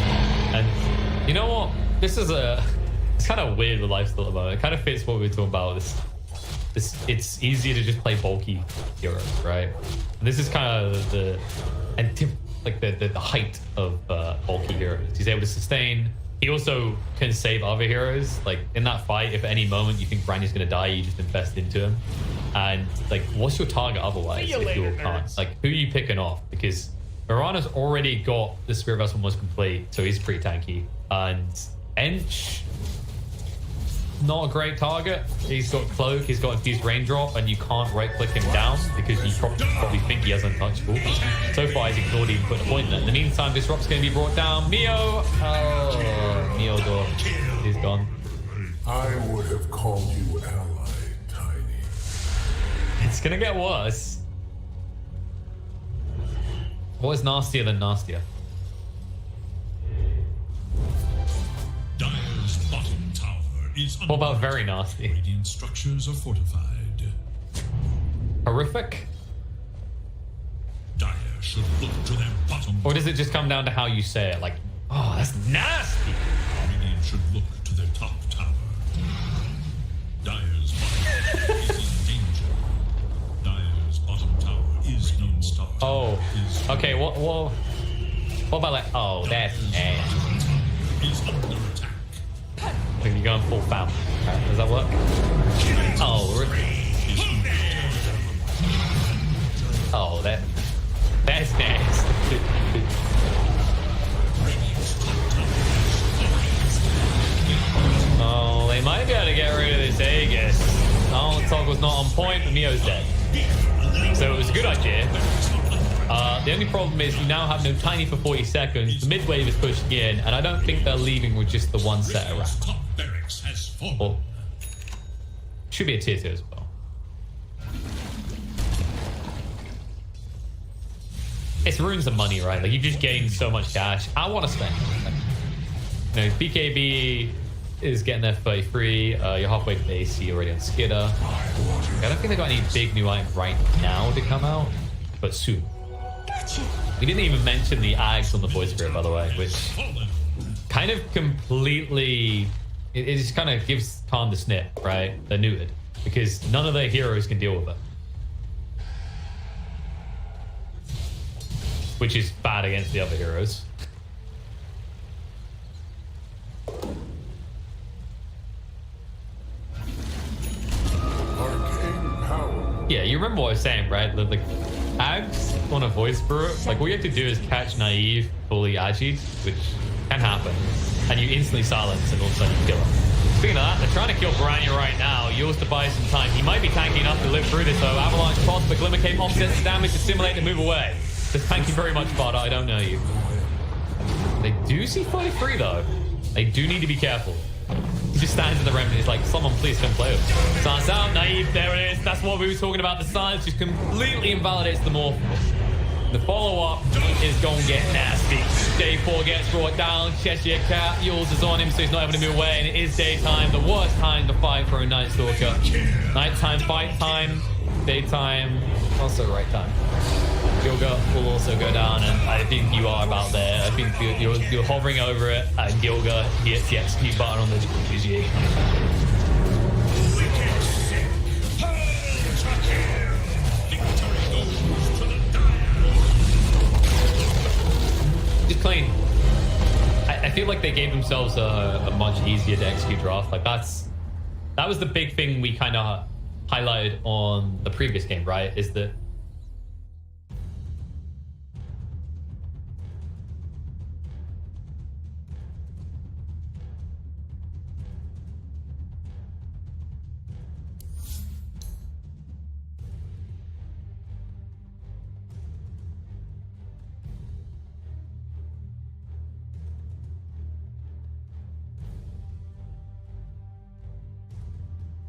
And you know what? This is it's kind of weird with lifesteal at the moment. It kind of fits what we were talking about. It's easier to just play bulky heroes, right? And this is kind of the height of bulky heroes. He's able to sustain. He also can save other heroes. Like in that fight, if at any moment you think Brandy's gonna die, you just invest into him. And like, what's your target otherwise if you can't? Like, who are you picking off? Because Mirana's already got the Spirit Vessel almost complete, so he's pretty tanky. And Ench, not a great target. He's got Cloak, he's got Infused Raindrop, and you can't right-click him down because you probably think he has Untouchable. So far, he's ignored even putting a point in it. In the meantime, Disrupt's going to be brought down. Mio! Oh, Mio door. He's gone. I would have called you ally, Tiny. It's going to get worse. What is nastier than nastier? Dire's bottom tower is What about very nasty? Radiant structures are fortified. Horrific? Dire should look to their bottom. Or does it just come down to how you say it? Like, oh, that's nasty. Radiant should look to their top tower. Dire's bottom tower is in danger. Dire's bottom tower is non-stop. Oh, okay. What about like? Oh, that's nasty. Is under attack. If you're going full fam, right? Does that work? Oh, oh, that's nasty. Oh, they might be able to get rid of this Aegis. Oh, Toggle's not on point, but Mio's dead. So it was a good idea. The only problem is you now have no Tiny for 40 seconds. The mid wave is pushing in, and I don't think they're leaving with just the one set around. Or, should be a tier 2 as well. It's ruins of money, right? Like, you just gain so much cash. I want to spend. You know, BKB is getting there for 33. You're halfway to the AC already on Skidder. I don't think they got any big new items right now to come out, but soon. We didn't even mention the Ags on the Void Spirit, by the way, which kind of completely... It just kind of gives Khan the snip, right? They're neutered, because none of their heroes can deal with it. Which is bad against the other heroes. Yeah, you remember what I was saying, right? The Ags on a Void Spirit, like, all you have to do is catch Naive fully Agid, which can happen, and you instantly silence and all of a sudden you kill him. Speaking of that, they're trying to kill Baranya right now. Yours to buy some time. He might be tanky enough to live through this, though. Avalanche pops, but Glimmer Cape offsets the damage to simulate and move away. Says, thank you very much, Sparta. I don't know you. They do see 43, though. They do need to be careful. He just stands in the remnant. He's like, someone please come play with him. Silence out, Naive. There it is. That's what we were talking about. The silence just completely invalidates the morph. The follow-up is going to get nasty. Day 4 gets brought down. Cheshire Cat, Yules is on him, so he's not able to move away. And it is daytime. The worst time to fight for a Night Stalker. Nighttime, fight time. Daytime, also right time. Gilga will also go down, and I think you are about there. I think you're hovering over it, and Gilga hits the execute button on the GG. Just clean. I feel like they gave themselves a much easier to execute draft. Like that was the big thing we kind of highlighted on the previous game, right? Is that